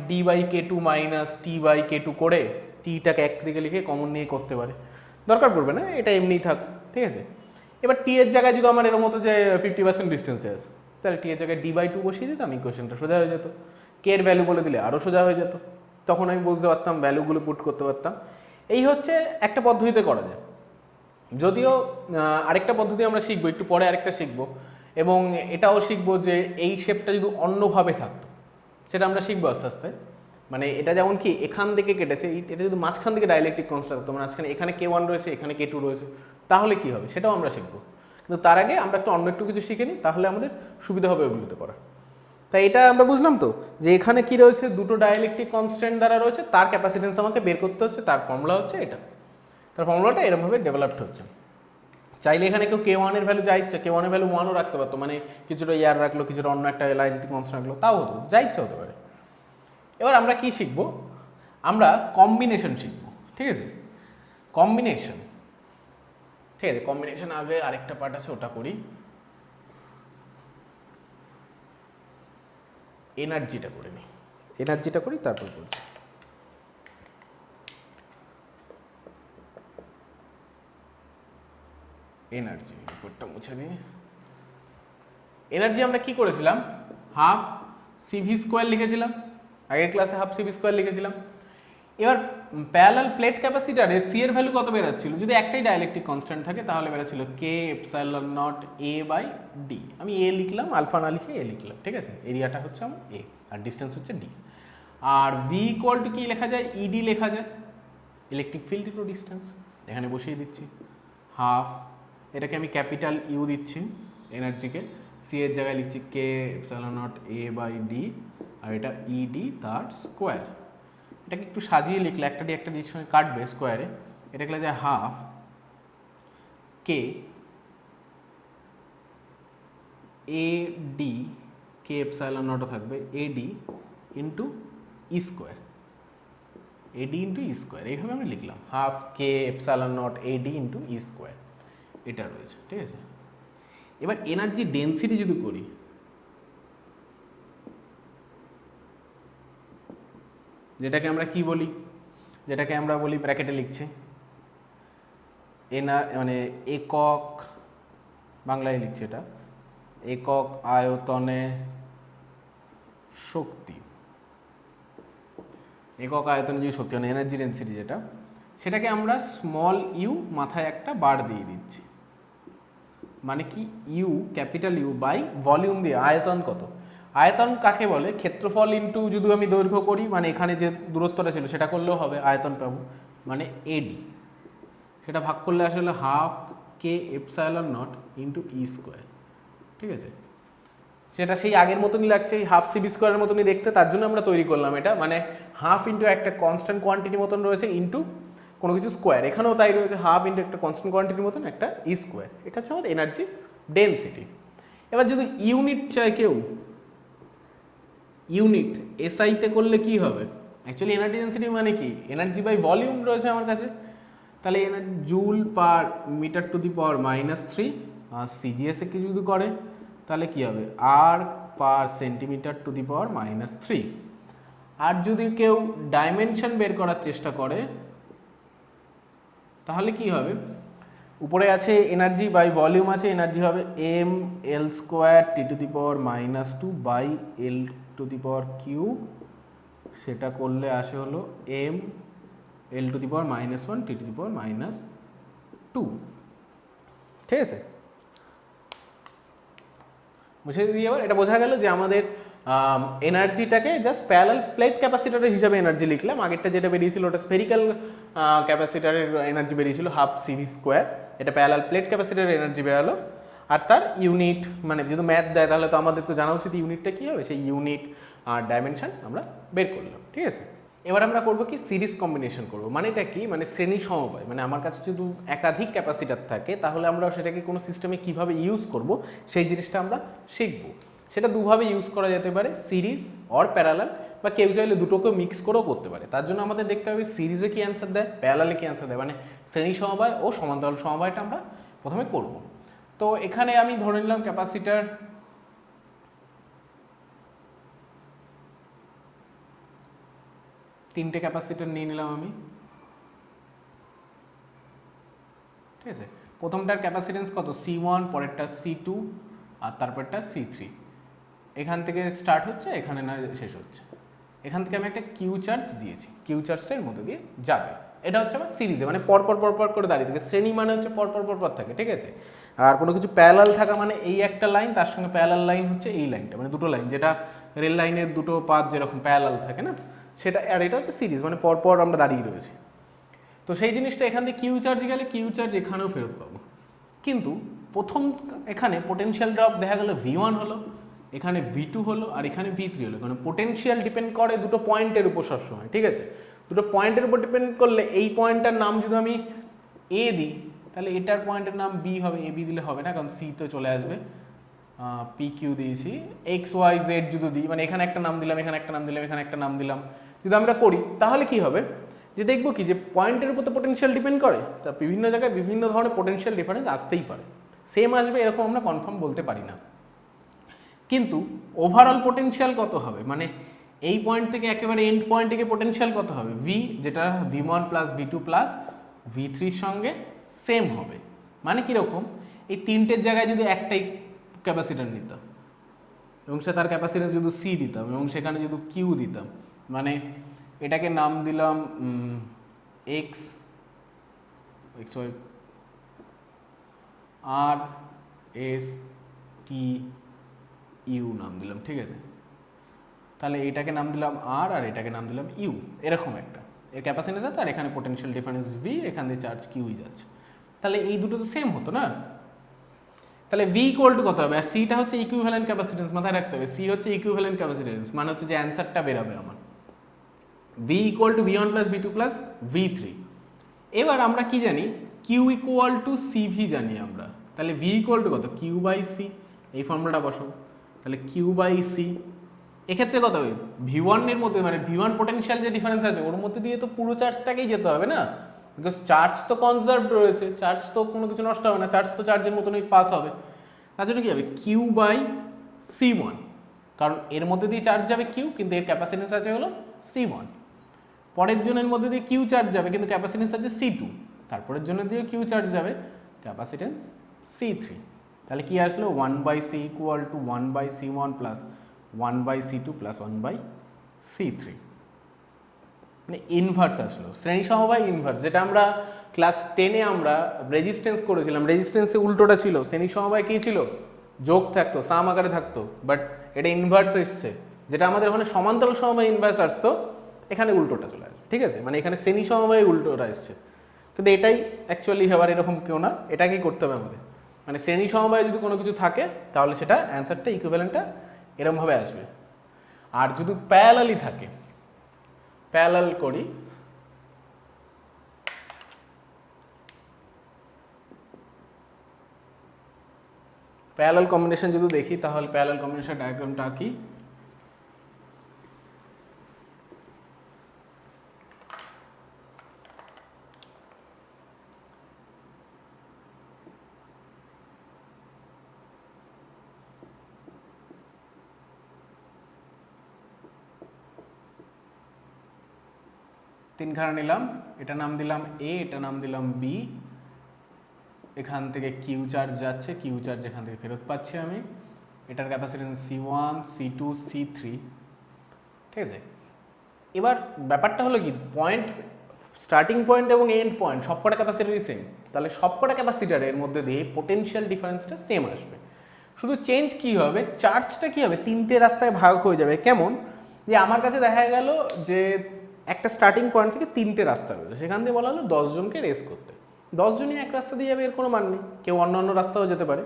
D by k2 minus T by k2 করে টিটাকে একদিকে লিখে কমন নিয়ে করতে পারে, দরকার পড়বে না, এটা এমনিই থাক, ঠিক আছে। এবার টি এর জায়গায় যদি আমার এর মতো যে 50% ডিস্টেন্সে আছে, তাহলে টি এর জায়গায় ডি বাই টু বসিয়ে দিতাম, ইকুয়েশনটা সোজা হয়ে যেত। কে এর ভ্যালু বলে দিলে আরও সোজা হয়ে যেত, তখন আমি বুঝতে পারতাম, ভ্যালুগুলো পুট করতে পারতাম। এই হচ্ছে একটা পদ্ধতিতে করা যায়। যদিও আরেকটা পদ্ধতি আমরা শিখবো একটু পরে, আরেকটা শিখবো, এবং এটাও শিখবো যে এই শেপটা যদি অন্যভাবে থাকতো, সেটা আমরা শিখবো আস্তে আস্তে। মানে এটা যেমন কি এখান থেকে কেটেছে, এটা যদি মাঝখান থেকে ডাইলেকট্রিক কনস্ট্রাক্ট হতো, মাঝখানে এখানে k1 রয়েছে, এখানে k2 রয়েছে, তাহলে কি হবে সেটাও আমরা শিখবো। কিন্তু তার আগে আমরা অন্য একটু কিছু শিখে নিই, তাহলে আমাদের সুবিধা হবে ওগুলোতে করা। তাই এটা আমরা বুঝলাম তো যে এখানে কি রয়েছে, দুটো ডাইলেকট্রিক কনস্ট্যান্ট দ্বারা রয়েছে, তার ক্যাপাসিটেন্স আমাকে বের করতে হচ্ছে, তার ফর্মুলা হচ্ছে এটা, তার ফর্মুলাটা এরকমভাবে ডেভেলপড হচ্ছে। চাইলে এখানে কেউ k1 এর ভ্যালু যা ইচ্ছা, k1 এর ভ্যালু 1ও রাখতে পারতো, মানে কিছুটা ইয়ার রাখলো, কিছুটা অন্য একটা ডাইলেকট্রিক কনস্ট্যান্ট রাখলো, তাও হতো, যা ইচ্ছা হতে পারে। এবার আমরা কি শিখবো, আমরা কম্বিনেশন শিখবো, ঠিক আছে, কম্বিনেশন, ঠিক আছে। কম্বিনেশন আগে আরেকটা পার্ট আছে, ওটা করি, এনার্জিটা করে নিই, এনার্জিটা করি তারপর বলছি। এনার্জি উপরটা মুছে দিই। এনার্জি আমরা কি করেছিলাম, হাফ সিভি স্কোয়ার লিখেছিলাম, আগের ক্লাসে হাফ সিভি স্কোয়ার লিখেছিলাম। এবার প্যারালাল প্লেট ক্যাপাসিটারে সি এর ভ্যালু কত বেরোচ্ছিল, যদি একটাই ডাইলেকট্রিক কনস্ট্যান্ট থাকে তাহলে বেরোচ্ছিল K epsilon naught A by D. আমি এ লিখলাম, আলফা না লিখে এ লিখলাম, ঠিক আছে। এরিয়াটা হচ্ছে আমার এ আর ডিস্টেন্স হচ্ছে ডি। আর ভি ইকুয়াল টু কি লেখা যায়, ইডি লেখা যায়, ইলেকট্রিক ফিল্ড ইন্টু ডিস্টেন্স, এখানে বসিয়ে দিচ্ছি হাফ, এটাকে আমি ক্যাপিটাল ইউ দিচ্ছি এনার্জিকে, সি এর জায়গায় লিখছি K epsilon naught A by D, আর এটা ইডি তার স্কোয়ার। এটাকে একটু সাজিয়ে লিখলে একটা ডি একটা ডির সঙ্গে কাটবে স্কোয়ারে, এটা লিখলে যায় half K A D, K epsilon নটও থাকবে A D into E square, AD into E square, এইভাবে আমি লিখলাম half K epsilon naught AD into E square, এটা রয়েছে, ঠিক আছে। এবার এনার্জি ডেন্সিটি যদি করি, যেটাকে আমরা কি বলি, যেটাকে আমরা বলি ব্র্যাকেটে লিখছি মানে একক, বাংলায় লিখছি এটা একক আয়তনে শক্তি, একক আয়তনে যে শক্তি মানে এনার্জি ডেন্সিটি যেটা, সেটাকে আমরা স্মল ইউ মাথায় একটা বার দিয়ে দিচ্ছি, মানে কি U capital U by volume দিয়ে, আয়তন কত, আয়তন কাকে বলে, ক্ষেত্রফল ইন্টু যদি আমি দৈর্ঘ্য করি, মানে এখানে যে দূরত্বটা ছিল সেটা করলেও হবে, আয়তন পাবো মানে এডি, সেটা ভাগ করলে আসলে half K epsilon naught into E square, ঠিক আছে। সেটা সেই আগের মতনই লাগছে, এই হাফ সিবি স্কোয়ারের মতনই দেখতে, তার জন্য আমরা তৈরি করলাম এটা, মানে হাফ ইন্টু একটা কনস্ট্যান্ট কোয়ান্টিটি মতন রয়েছে ইন্টু কোনো কিছু স্কোয়ার, এখানেও তাই রয়েছে হাফ ইন্টু একটা কনস্ট্যান্ট কোয়ান্টিটির মতন একটা ই স্কোয়ার, এটা হচ্ছে আমাদের এনার্জি ডেন্সিটি। এবার যদি ইউনিট চায় কেউ, ইউনিট এসআইতে করলে কি হবে, অ্যাকচুয়ালি এনার্জি ডেন্সিটি মানে কি, এনার্জি বাই ভলিউম রয়েছে আমার কাছে, তাহলে energy joule per metre to the power -3, আর সিজিএসে কি যদি করে তাহলে কি হবে আর পার সেন্টিমিটার টু দি পাওয়ার -3। আর যদি কেউ ডাইমেনশন বের করার চেষ্টা করে তাহলে কি হবে, উপরে আছে এনার্জি বাই ভলিউম আছে, এনার্জি হবে M L square T to the power -2 by L to the power cube সেটা করলে আসে হলো M L to the power -1 T to the power -2। ঠিক আছে, বুঝে দিয়ে এবার এটা বোঝা গেল যে আমাদের এনার্জিটাকে জাস্ট প্যারালাল প্লেট ক্যাপাসিটরের হিসাবে এনার্জি লিখলাম। আগেরটা যেটা বেরিয়েছিল ওটা স্পেরিক্যাল ক্যাপাসিটরের এনার্জি বেরিয়েছিল হাফ সিভি স্কোয়ার, এটা প্যারালাল প্লেট ক্যাপাসিটরের এনার্জি বেরালো। আর তার ইউনিট মানে যেহেতু ম্যাথ দেয় তাহলে তো আমাদের তো জানা উচিত ইউনিটটা কী হবে, সেই ইউনিট আর ডাইমেনশন আমরা বের করলাম। ঠিক আছে, এবার আমরা করবো কি সিরিজ কম্বিনেশন করবো। মানে এটা কি, মানে শ্রেণী সমবায়, মানে আমার কাছে যদি একাধিক ক্যাপাসিটার থাকে তাহলে আমরা সেটাকে কোনো সিস্টেমে কীভাবে ইউজ করব সেই জিনিসটা আমরা শিখবো। সেটা দুভাবে ইউজ করা যেতে পারে, সিরিজ অর প্যারালাল, বা কেউ চাইলে দুটোকে মিক্স করেও করতে পারে। তার জন্য আমাদের দেখতে হবে সিরিজে কী অ্যান্সার দেয়, প্যারালালে কী অ্যান্সার দেয়, মানে শ্রেণী সমবায় ও সমান্তরাল সমবায়টা আমরা প্রথমে করব। তো এখানে আমি ধরে নিলাম ক্যাপাসিটার তিনটে ক্যাপাসিটার নিয়ে নিলাম আমি। ঠিক আছে, প্রথমটার ক্যাপাসিটেন্স কত C1, পরেরটা C2 আর তারপরটা C3। এখান থেকে স্টার্ট হচ্ছে, এখানে না শেষ হচ্ছে। এখান থেকে আমি একটা কিউ চার্জ দিয়েছি, কিউ চার্জটা এর মধ্যে দিয়ে যাবে। এটা হচ্ছে আমার সিরিজে, মানে পরপর পরপর করে দাঁড়িয়ে থাকে। শ্রেণী মানে হচ্ছে পরপর পরপর থাকে। ঠিক আছে, আর কোনো কিছু প্যারালাল থাকা মানে এই একটা লাইন, তার সঙ্গে প্যারালাল লাইন হচ্ছে এই লাইনটা, মানে দুটো লাইন, যেটা রেল লাইনের দুটো পাত যেরকম প্যারালাল থাকে না, সেটা। আর এটা হচ্ছে সিরিজ, মানে পরপর আমরা দাঁড়িয়ে রয়েছি। তো সেই জিনিসটা এখান থেকে কিউ চার্জ গেলে কিউ চার্জ এখানেও ফেরত পাবো। কিন্তু প্রথম এখানে পোটেনশিয়াল ড্রপ দেখা গেলো V1 হলো, এখানে V2 হলো, আর এখানে V3 হলো। কারণ পোটেনশিয়াল ডিপেন্ড করে দুটো পয়েন্টের উপর সবসময়। ঠিক আছে, দুটো পয়েন্টের উপর ডিপেন্ড করলে এই পয়েন্টটার নাম যদি আমি এ দিই তাহলে এটার পয়েন্টের নাম বি হবে। এ বি দিলে হবে না, কারণ সি তো চলে আসবে। পি কিউ দিয়েছি, এক্স ওয়াই জেড যদি দিই, মানে এখানে একটা নাম দিলাম, এখানে একটা নাম দিলাম, এখানে একটা নাম দিলাম, যদি আমরা করি তাহলে কি হবে, যে দেখবো কি যে পয়েন্টের উপর তো পোটেনশিয়াল ডিপেন্ড করে, তা বিভিন্ন জায়গায় বিভিন্ন ধরনের পোটেনশিয়াল ডিফারেন্স আসতেই পারে। সেম আসবে এরকম আমরা কনফার্ম বলতে পারি না। কিন্তু ওভারঅল পোটেনশিয়াল কত হবে, মানে এই পয়েন্ট থেকে একেবারে এন্ড পয়েন্ট থেকে পোটেনশিয়াল কত হবে, ভি, যেটা V1 প্লাস V2 প্লাস V3-র সঙ্গে সেম হবে। মানে কীরকম, এই তিনটের জায়গায় যদি একটাই ক্যাপাসিটার নিতাম এবং সে তার ক্যাপাসিটেন্স যদি সি দিতাম এবং সেখানে যদি কিউ দিতাম, মানে এটাকে নাম দিলাম এক্স এক্স ওয়াই আর এস টি ইউ নাম দিলাম। ঠিক আছে, তাহলে এটাকে নাম দিলাম আর, আর এটাকে নাম দিলাম ইউ, এরকম একটা এর ক্যাপাসিটেন্স আছে, আর এখানে পোটেনশিয়াল ডিফারেন্স ভি, এখান দিয়ে চার্জ কিউই যাচ্ছে। তাহলে এই দুটো তো সেম হতো না। তাহলে ভি ইকুয়াল টু কত হবে, আর সিটা হচ্ছে ইকুইভ্যালেন্ট ক্যাপাসিটেন্স, মাথায় রাখতে হবে সি হচ্ছে ইকুইভ্যালেন্ট ক্যাপাসিটেন্স, মানে হচ্ছে যে অ্যান্সারটা বেরোবে আমার V equal two V1 plus V2 plus V3। এবার আমরা কি জানি, কিউ ইকুয়াল টু সিভি জানি আমরা। তাহলে ভি ইকুয়াল টু কত, কিউ বাই সি, এই ফর্মুলাটা বসাবো। তাহলে কিউ বাই সি, এক্ষেত্রে কত হবে, V1 এর মধ্যে, মানে V1 পোটেনশিয়াল যে ডিফারেন্স আছে ওর মধ্যে দিয়ে তো পুরো চার্জটাকেই যেতে হবে না, বিকজ চার্জ তো কনজার্ভ রয়েছে, চার্জ তো কোনো কিছু নষ্ট হবে না, চার্জ তো চার্জের মতনই পাস হবে। তার জন্য কী হবে, কিউ বাই C1, কারণ এর মধ্যে দিয়ে চার্জ যাবে কিউ, কিন্তু এর ক্যাপাসিটেন্স আছে হলো C1। পরের জনের মধ্যে দিয়ে কিউ চার্জ যাবে কিন্তু ক্যাপাসিটেন্স আছে C2, তারপরের জন্য দিয়ে কিউ চার্জ যাবে, ক্যাপাসিটেন্স C3। তাহলে কি আসলো, 1/c equal to 1/c1 plus 1/c2 plus 1/c3, মানে ইনভার্স আসলো, শ্রেণী সমবায় ইনভার্স। যেটা আমরা ক্লাস 10-এ আমরা রেজিস্ট্যান্স করেছিলাম, রেজিস্ট্যান্সে উল্টোটা ছিল, শ্রেণী সমবায় কী ছিল, যোগ থাকতো, সাম আকারে থাকতো, বাট এটা ইনভার্স এসছে। যেটা আমাদের ওখানে সমান্তরাল সমবায় ইনভার্স আসতো, এখানে উল্টোটা চলে আসবে। ঠিক আছে, মানে এখানে শ্রেণী সমবায় উল্টোটা এসছে, কিন্তু এটাই অ্যাকচুয়ালি হবার এরকম কেউ না, এটাকেই করতে হবে আমাদের। মানে শ্রেণী সমবায়ে যদি কোনো কিছু থাকে তাহলে সেটা অ্যান্সারটা ইকুইভ্যালেন্টটা এরমভাবে আসবে। আর যদি প্যারালালি থাকে, প্যারালাল করি, প্যারালাল কম্বিনেশন যদি দেখি তাহলে প্যারালাল কম্বিনেশন ডায়াগ্রামটা কি, তিনখানা নিলাম, এটা নাম দিলাম এ, এটা নাম দিলাম বি, এখান থেকে কিউ চার্জ যাচ্ছে, কিউ চার্জ এখান থেকে ফেরত পাচ্ছি আমি, এটার ক্যাপাসিটেন্স C1 C2 C3। ঠিক আছে, এবার ব্যাপারটা হলো কি, পয়েন্ট স্টার্টিং পয়েন্ট এবং এন্ড পয়েন্ট সবকটা ক্যাপাসিটারই সেম, তাহলে সবকটা ক্যাপাসিটারের মধ্যে দিয়ে পোটেনশিয়াল ডিফারেন্সটা সেম আসবে। শুধু চেঞ্জ কি হবে, চার্জটা কি হবে, তিনটে রাস্তায় ভাগ হয়ে যাবে। কেমন, যে আমার কাছে দেখা গেল যে একটা স্টার্টিং পয়েন্ট থেকে তিনটে রাস্তা রয়েছে, সেখান দিয়ে বলা হলো 10 জনকে রেস করতে, 10 জনই এক রাস্তা দিয়ে যাবে এর কোনো মান নেই, কেউ অন্য অন্য রাস্তাও যেতে পারে।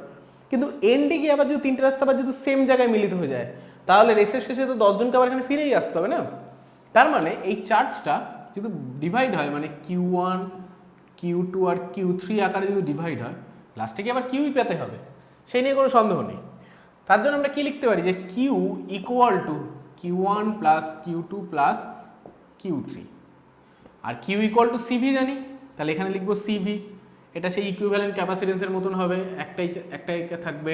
কিন্তু এন্ডে গিয়ে আবার যদি তিনটে রাস্তা আবার যদি সেম জায়গায় মিলিত হয়ে যায়, তাহলে রেসের শেষে তো 10 জনকে আবার এখানে ফিরেই আসতে হবে না। তার মানে এই চার্জটা যদি ডিভাইড হয়, মানে Q1 Q2 আর Q3 আকারে যদি ডিভাইড হয়, লাস্টে কি আবার কিউই পেতে হবে, সেই নিয়ে কোনো সন্দেহ নেই। তার জন্য আমরা কি লিখতে পারি, যে Q equal to Q1 plus Q2 plus Q3, আর কিউ ইকুয়াল টু সিভি জানি, তাহলে এখানে লিখবো সিভি। এটা সেই ইকুইভ্যালেন্ট ক্যাপাসিটেন্সের মতন হবে, একটাই থাকবে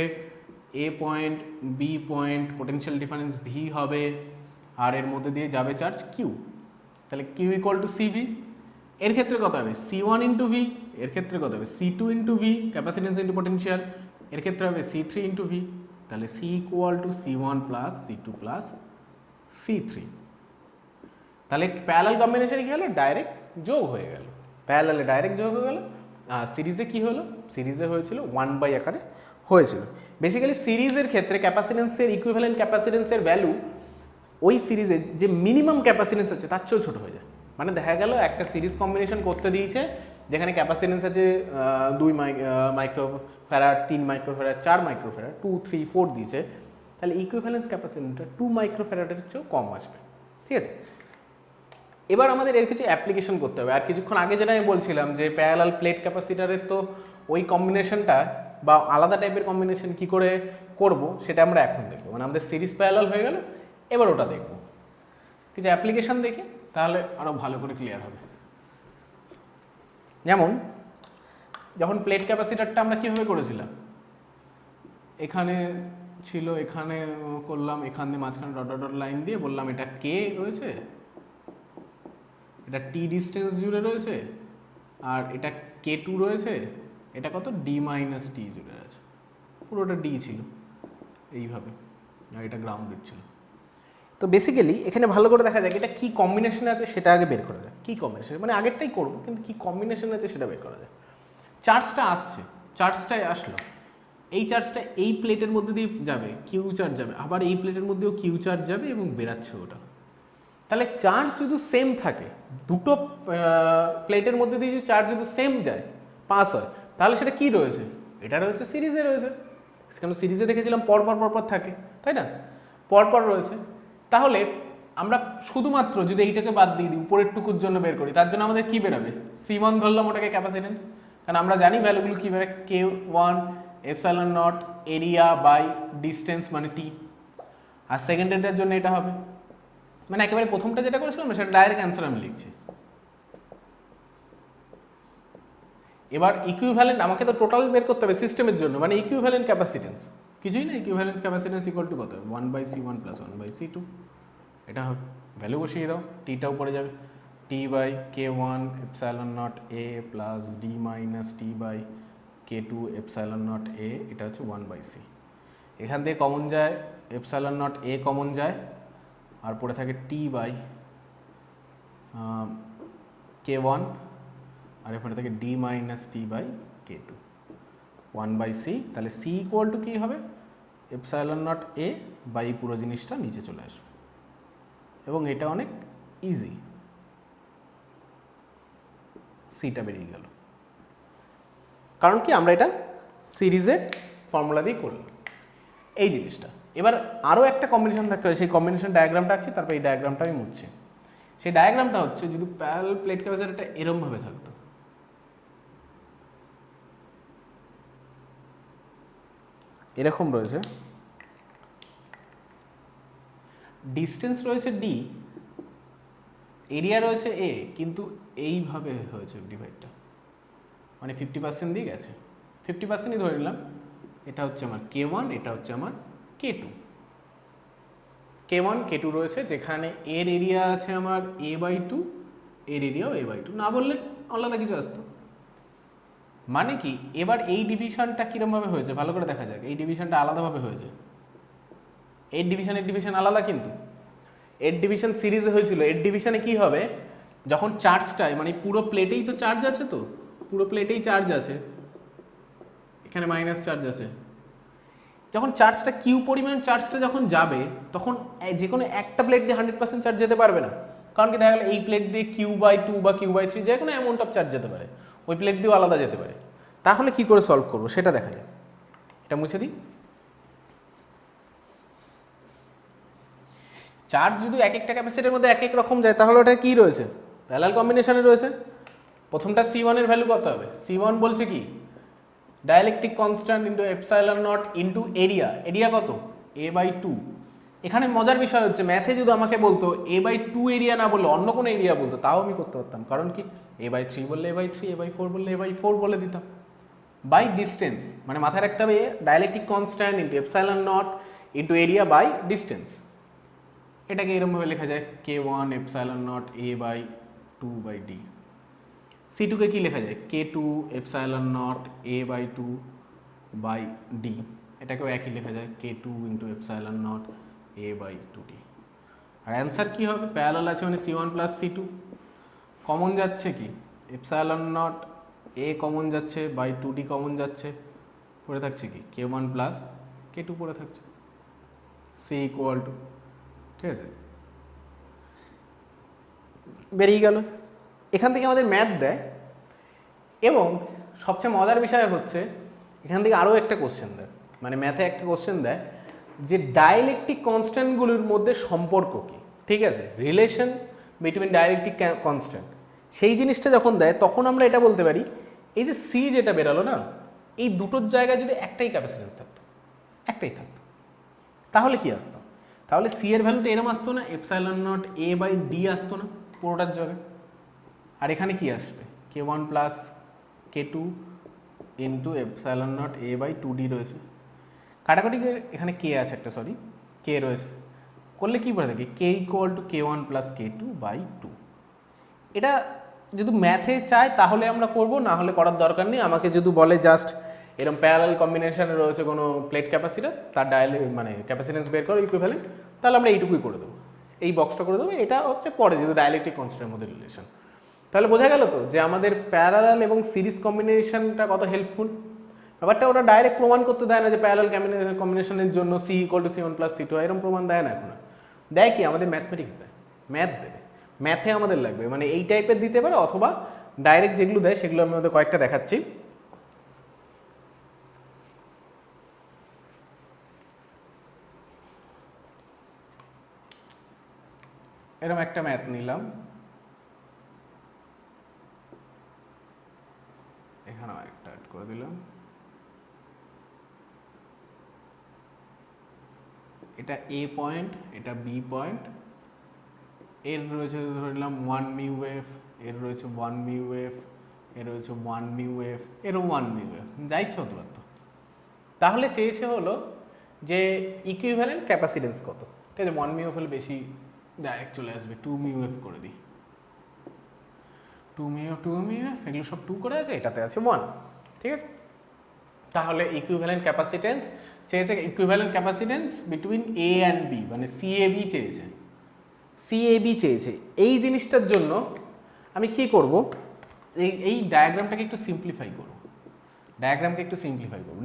A point, B point, potential difference V হবে, আর এর মধ্যে দিয়ে যাবে চার্জ কিউ, তাহলে কিউ ইকুয়াল টু সিভি। এর ক্ষেত্রে কত হবে C1 ইন্টু ভি, এর ক্ষেত্রে কত হবে C2 into V, capacitance into potential, এর ক্ষেত্রে হবে C3 ইন্টু ভি, তাহলে C equal to C1 plus C2 plus C3। তাহলে প্যারালাল কম্বিনেশনে কী হলো, ডাইরেক্ট যোগ হয়ে গেল, প্যারালালে ডাইরেক্ট যোগ হয়ে গেল। আর সিরিজে কী হলো, সিরিজে হয়েছিল 1/, আকারে হয়েছিল। বেসিক্যালি সিরিজের ক্ষেত্রে ক্যাপাসিটেন্সের ইকুইভ্যালেন্ট ক্যাপাসিটেন্সের ভ্যালু ওই সিরিজের যে মিনিমাম ক্যাপাসিটেন্স আছে তার চেয়েও ছোটো হয়ে যায়। মানে দেখা গেল একটা সিরিজ কম্বিনেশন করতে দিয়েছে যেখানে ক্যাপাসিটেন্স আছে 2 মাইক্রোফ্যারাড, 3 মাইক্রোফ্যারাড, 4 মাইক্রোফ্যারাড, 2, 3, 4 দিয়েছে, তাহলে ইকুইভ্যালেন্স ক্যাপাসিটেন্সটা 2 মাইক্রোফ্যারাডের চেয়েও কম আসবে। ঠিক আছে, এবার আমাদের এর কিছু অ্যাপ্লিকেশন করতে হবে। আর কিছুক্ষণ আগে যেটা আমি বলছিলাম যে প্যারালাল প্লেট ক্যাপাসিটারের তো ওই কম্বিনেশনটা বা আলাদা টাইপের কম্বিনেশন কি করে করব সেটা আমরা এখন দেখবো। মানে আমাদের সিরিজ প্যারালাল হয়ে গেল, এবার ওটা দেখব, কিছু অ্যাপ্লিকেশন দেখি, তাহলে আরও ভালো করে ক্লিয়ার হবে। যেমন যখন প্লেট ক্যাপাসিটারটা আমরা কীভাবে করেছিলাম, এখানে ছিল, এখানে করলাম, এখান দিয়ে মাঝখানে ডট ডট লাইন দিয়ে বললাম এটা কে রয়েছে, এটা টি ডিস্টেন্স জুড়ে রয়েছে, আর এটা K2 রয়েছে, এটা কত ডি মাইনাস টি জুড়ে আছে, পুরোটা ডি ছিল এইভাবে, আর এটা গ্রাউন্ডেড ছিল। তো বেসিক্যালি এখানে ভালো করে দেখা যায় এটা কী কম্বিনেশন আছে সেটা আগে বের করা যায়। কী কম্বিনেশন মানে আগেরটাই করবো, কিন্তু কী কম্বিনেশন আছে সেটা বের করা যায়। চার্জটা আসছে, চার্জটাই আসলো, এই চার্জটা এই প্লেটের মধ্যে দিয়ে যাবে, কিউ চার্জ যাবে, আবার এই প্লেটের মধ্যেও কিউ চার্জ যাবে এবং বেরাচ্ছে ওটা। তাহলে চার্জ যদি সেম থাকে, দুটো প্লেটের মধ্যে দিয়ে যদি চার্জ যদি সেম যায়, পাস হয়, তাহলে সেটা কি রয়েছে, এটা রয়েছে সিরিজে রয়েছে। কারণ সিরিজে দেখেছিলাম পরপর পরপর থাকে, তাই না, পরপর রয়েছে। তাহলে আমরা শুধুমাত্র যদি এইটাকে বাদ দিয়ে দিই, উপরের টুকুর জন্য বের করি, তার জন্য আমাদের কী বেরোবে, C1 ধরলাম ওটাকে ক্যাপাসিটেন্স, কারণ আমরা জানি ভ্যালুগুলো কী বেরোয়, K1 epsilon naught area by distance মানে টি, আর সেকেন্ডেরটার জন্য এটা হবে, মানে একেবারে প্রথমটা যেটা করেছিলাম না সেটা ডাইরেক্ট অ্যান্সার আমি লিখছি। এবার ইকুইভ্যালেন্ট আমাকে তো টোটাল বের করতে হবে সিস্টেমের জন্য, মানে ইকুইভ্যালেন্ট ক্যাপাসিটেন্স কিছুই না, ইকুইভ্যালেন্স ক্যাপাসিটেন্স ইকুয়াল টু কত, 1/C1 প্লাস 1/C2, এটা হবে। ভ্যালু বসিয়ে দাও, টিটাও পড়ে যাবে, T/K1 এপসাইলন নট এ plus D minus T/K2 epsilon naught এ, এটা হচ্ছে 1/C। এখান থেকে কমন যায় এপসাইলন নট এ, কমন যায়, আর পড়ে থাকে T/K1, আর এরপরে থাকে ডি মাইনাস T/K2, 1/C। তাহলে C ইকুয়াল টু কী হবে, এপসাইলন নট এ বাই পুরো জিনিসটা নিচে চলে আসবে, এবং এটা অনেক ইজি, সিটা বেরিয়ে গেল, কারণ কি আমরা এটা সিরিজের ফর্মুলা দিয়ে করলাম এই জিনিসটা। এবার আরও একটা কম্বিনেশন থাকতে হবে, সেই কম্বিনেশন ডায়াগ্রামটা আছে, তারপর এই ডায়াগ্রামটা আমি মুছছি। সেই ডায়াগ্রামটা হচ্ছে যদি প্যারালাল প্লেট ক্যাপাসিটরটা এরমভাবে থাকতো, এরকম রয়েছে, ডিস্টেন্স রয়েছে ডি, এরিয়া রয়েছে এ, কিন্তু এইভাবে হয়েছে ডিভাইডটা, মানে 50% দিয়ে গেছে, 50%ই ধরে নিলাম। এটা হচ্ছে আমার K1, এটা হচ্ছে আমার K2, K1 K2 রয়েছে, যেখানে এর এরিয়া আছে আমার A/2, এর এরিয়াও A/2, না বললে আলাদা কিছু আসতো। মানে কি, এবার এই ডিভিশনটা কীরমভাবে হয়েছে ভালো করে দেখা যাক, এই ডিভিশনটা আলাদাভাবে হয়েছে, এই ডিভিশন আলাদা, কিন্তু এর ডিভিশন সিরিজে হয়েছিল। এর ডিভিশনে কি হবে, যখন চার্জটায় মানে পুরো প্লেটেই তো চার্জ আছে, তো পুরো প্লেটেই চার্জ আছে, এখানে মাইনাস চার্জ আছে, যখন চার্জটা কিউ পরিমাণ চার্জটা যখন যাবে তখন যে কোনো একটা প্লেট দিয়ে 100% চার্জ যেতে পারবে না, কারণ কি দেখা গেলো এই প্লেট দিয়ে Q/2 বা Q/3 যে কোনো অ্যামাউন্ট অফ চার্জ যেতে পারে, ওই প্লেট দিয়েও আলাদা যেতে পারে। তাহলে কি করে সলভ করবো সেটা দেখা যায়। এটা মুছে দিই। চার্জ যদি এক একটা ক্যাপাসিটির মধ্যে এক এক রকম যায় তাহলে ওটা কি রয়েছে, প্যারালাল কম্বিনেশনে রয়েছে। প্রথমটা C1 এর ভ্যালু কত হবে, C1 বলছে কি dielectric constant into epsilon naught into area, area কত A/2। এখানে মজার বিষয় হচ্ছে ম্যাথে যদি আমাকে বলতো A/2 এরিয়া না বললে অন্য কোনো এরিয়া বলতো তাও আমি করতে পারতাম, কারণ কি A/3 বললে A/3, A/4 বললে A/4 বলে দিতাম। বাই ডিস্টেন্স মানে মাথায় রাখতে হবে dielectric constant into epsilon naught into area by distance. এটাকে এরকমভাবে লেখা যায় K1 epsilon not A/2/D। C2 কে কি লেখা যায় K2 এপসাইলন নট A/2/D। এটাকেও একই লেখা যায় K2 into epsilon naught A/2D। আর অ্যান্সার কি হবে, প্যারালাল আছে মানে C1 প্লাস C2, কমন যাচ্ছে কি এপসাইলন নট A কমন যাচ্ছে বাই 2D কমন যাচ্ছে, পড়ে থাকছে কি K1 প্লাস K2 পড়ে থাকছে, C ইকুয়াল টু, ঠিক আছে, বেরিয়ে গেল। এখান থেকে আমাদের ম্যাথ দেয় এবং সবচেয়ে মজার বিষয় হচ্ছে এখান থেকে আরও একটা কোশ্চেন দেয়, মানে ম্যাথে একটা কোশ্চেন দেয় যে ডাইলেকট্রিক কনস্ট্যান্টগুলোর মধ্যে সম্পর্ক কী, ঠিক আছে, রিলেশন বিটুইন ডাইলেকট্রিক কনস্ট্যান্ট, সেই জিনিসটা যখন দেয় তখন আমরা এটা বলতে পারি এই যে সি যেটা বেরালো না, এই দুটোর জায়গায় যদি একটাই ক্যাপাসিটেন্স থাকতো, একটাই থাকতো, তাহলে কি আসতো, তাহলে সি এর ভ্যালুটা এরম আসতো না, এপসাইলন নট A/D আসতো না পুরোটার জায়গায়। আর এখানে কি আসবে K1 plus K2 into epsilon naught A/2D রয়েছে, কাটাকাটি এখানে কে আছে একটা, সরি কে রয়েছে, করলে কি পড়ে থাকে K equal to K1 plus K2/2। এটা যদি ম্যাথে চায় তাহলে আমরা করব, না হলে করার দরকার নেই। আমাকে যদি বলে জাস্ট এরকম প্যারালাল কম্বিনেশনে রয়েছে কোনো প্লেট ক্যাপাসিটার, তার মানে ক্যাপাসিটেন্স বের করো ইকুইভ্যালেন্ট, তাহলে আমরা এইটুকুই করে দেবো, এই বক্সটা করে দেবো। এটা হচ্ছে পরে যদি ডাইলেকট্রিক কনস্ট্যান্টের মধ্যে রিলেশন। তাহলে বোঝা গেল তো যে আমাদের প্যারালাল এবং সিরিজ কম্বিনেশনটা কত হেল্পফুল। ব্যাপারটা ওটা ডাইরেক্ট প্রমাণ করতে দেয় না যে প্যারালাল কম্বিনেশনের জন্য C equal to C1 plus C2, এরকম প্রমাণ দেয় না এখন। দেয় কি আমাদের ম্যাথমেটিক্স দেয়, ম্যাথ দেবে, ম্যাথে আমাদের লাগবে, মানে এই টাইপের দিতে পারে, অথবা ডাইরেক্ট যেগুলো দেয় সেগুলো আমি আমাদের কয়েকটা দেখাচ্ছি। এরকম একটা ম্যাথ নিলাম, এখানেও একটা অ্যাড করে দিলাম, এটা A পয়েন্ট, এটা B পয়েন্ট, এর রয়েছে ধরলাম 1 মিউ ওয়েভ, এর রয়েছে 1 মিউ ওয়েভ, এর রয়েছে 1 মিউ ওয়েভ, এরও 1 মিউ ওয়েভ, যা ইচ্ছা হতে পারতো। তাহলে চেয়েছে হলো যে ইকুইভ্যালেন্ট ক্যাপাসিটেন্স কত, ঠিক আছে, 1 মিউ ওয়েভ হলে বেশি ডাইরেক্ট চলে আসবে, 2 মিউ ওয়েভ করে দিই, 2 মিউ ওয়েভ, এগুলো সব 2 করে আছে, এটাতে আছে 1, ঠিক আছে। তাহলে ইকুইভ্যালেন্ট ক্যাপাসিটেন্স চেয়েছে, equivalent capacitance between A and B, মানে CAB চেয়েছে, CAB চেয়েছে। এই জিনিসটার জন্য আমি কি করব, এই ডায়াগ্রামটাকে একটু সিম্পলিফাই করব,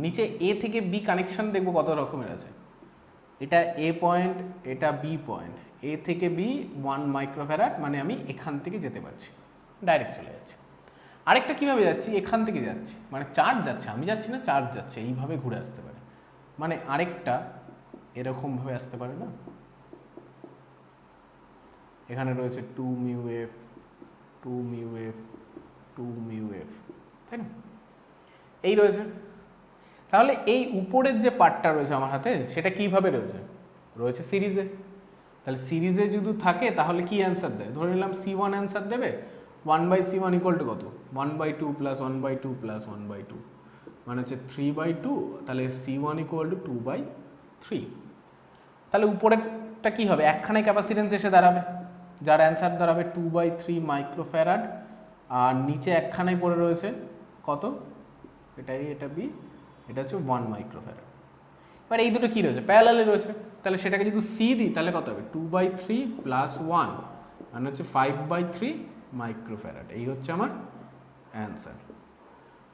নিচে A থেকে B কানেকশন দেখব কত রকমের আছে। এটা A পয়েন্ট, এটা B পয়েন্ট, A থেকে B 1 মাইক্রোফ্যারাড, মানে আমি এখান থেকে যেতে পারছি, ডাইরেক্ট চলে যাচ্ছে। আরেকটা কীভাবে যাচ্ছি, এখান থেকে যাচ্ছি, মানে চার্জ যাচ্ছে, আমি যাচ্ছি না, চার্জ যাচ্ছে, এইভাবে ঘুরে আসতে পারে, মানে আরেকটা এরকমভাবে আসতে পারে না, এখানে রয়েছে 2 mu wave, 2 mu wave, 2 mu wave, তাই না, এই রয়েছে। তাহলে এই উপরের যে পার্টটা রয়েছে আমার হাতে সেটা কিভাবে রয়েছে সিরিজে। তাহলে সিরিজে যদি থাকে তাহলে কি অ্যান্সার দেয়, ধরে নিলাম C1 অ্যান্সার দেবে 1/C1 ইকুয়াল টু কত, 1/2 প্লাস 1/2 প্লাস 1/2, মানে হচ্ছে 3/2, তাহলে C1 ইকুয়াল টু 2/3। তাহলে উপরেরটা কি হবে, একখানে ক্যাপাসিটেন্স এসে দাঁড়াবে, যার অ্যান্সার দাঁড়াবে 2/3 মাইক্রোফ্যারাড, আর নিচে একখানায় পড়ে রয়েছে কত, এটা A, এটা B, এটা হচ্ছে 1 মাইক্রোফ্যারাড। এবার এই দুটো কী রয়েছে, প্যারালালে রয়েছে, তাহলে সেটাকে যদি সি দিই তাহলে কত হবে 2/3 + 1 মানে হচ্ছে 5/3 মাইক্রোফ্যারাড। এই হচ্ছে আমার অ্যান্সার।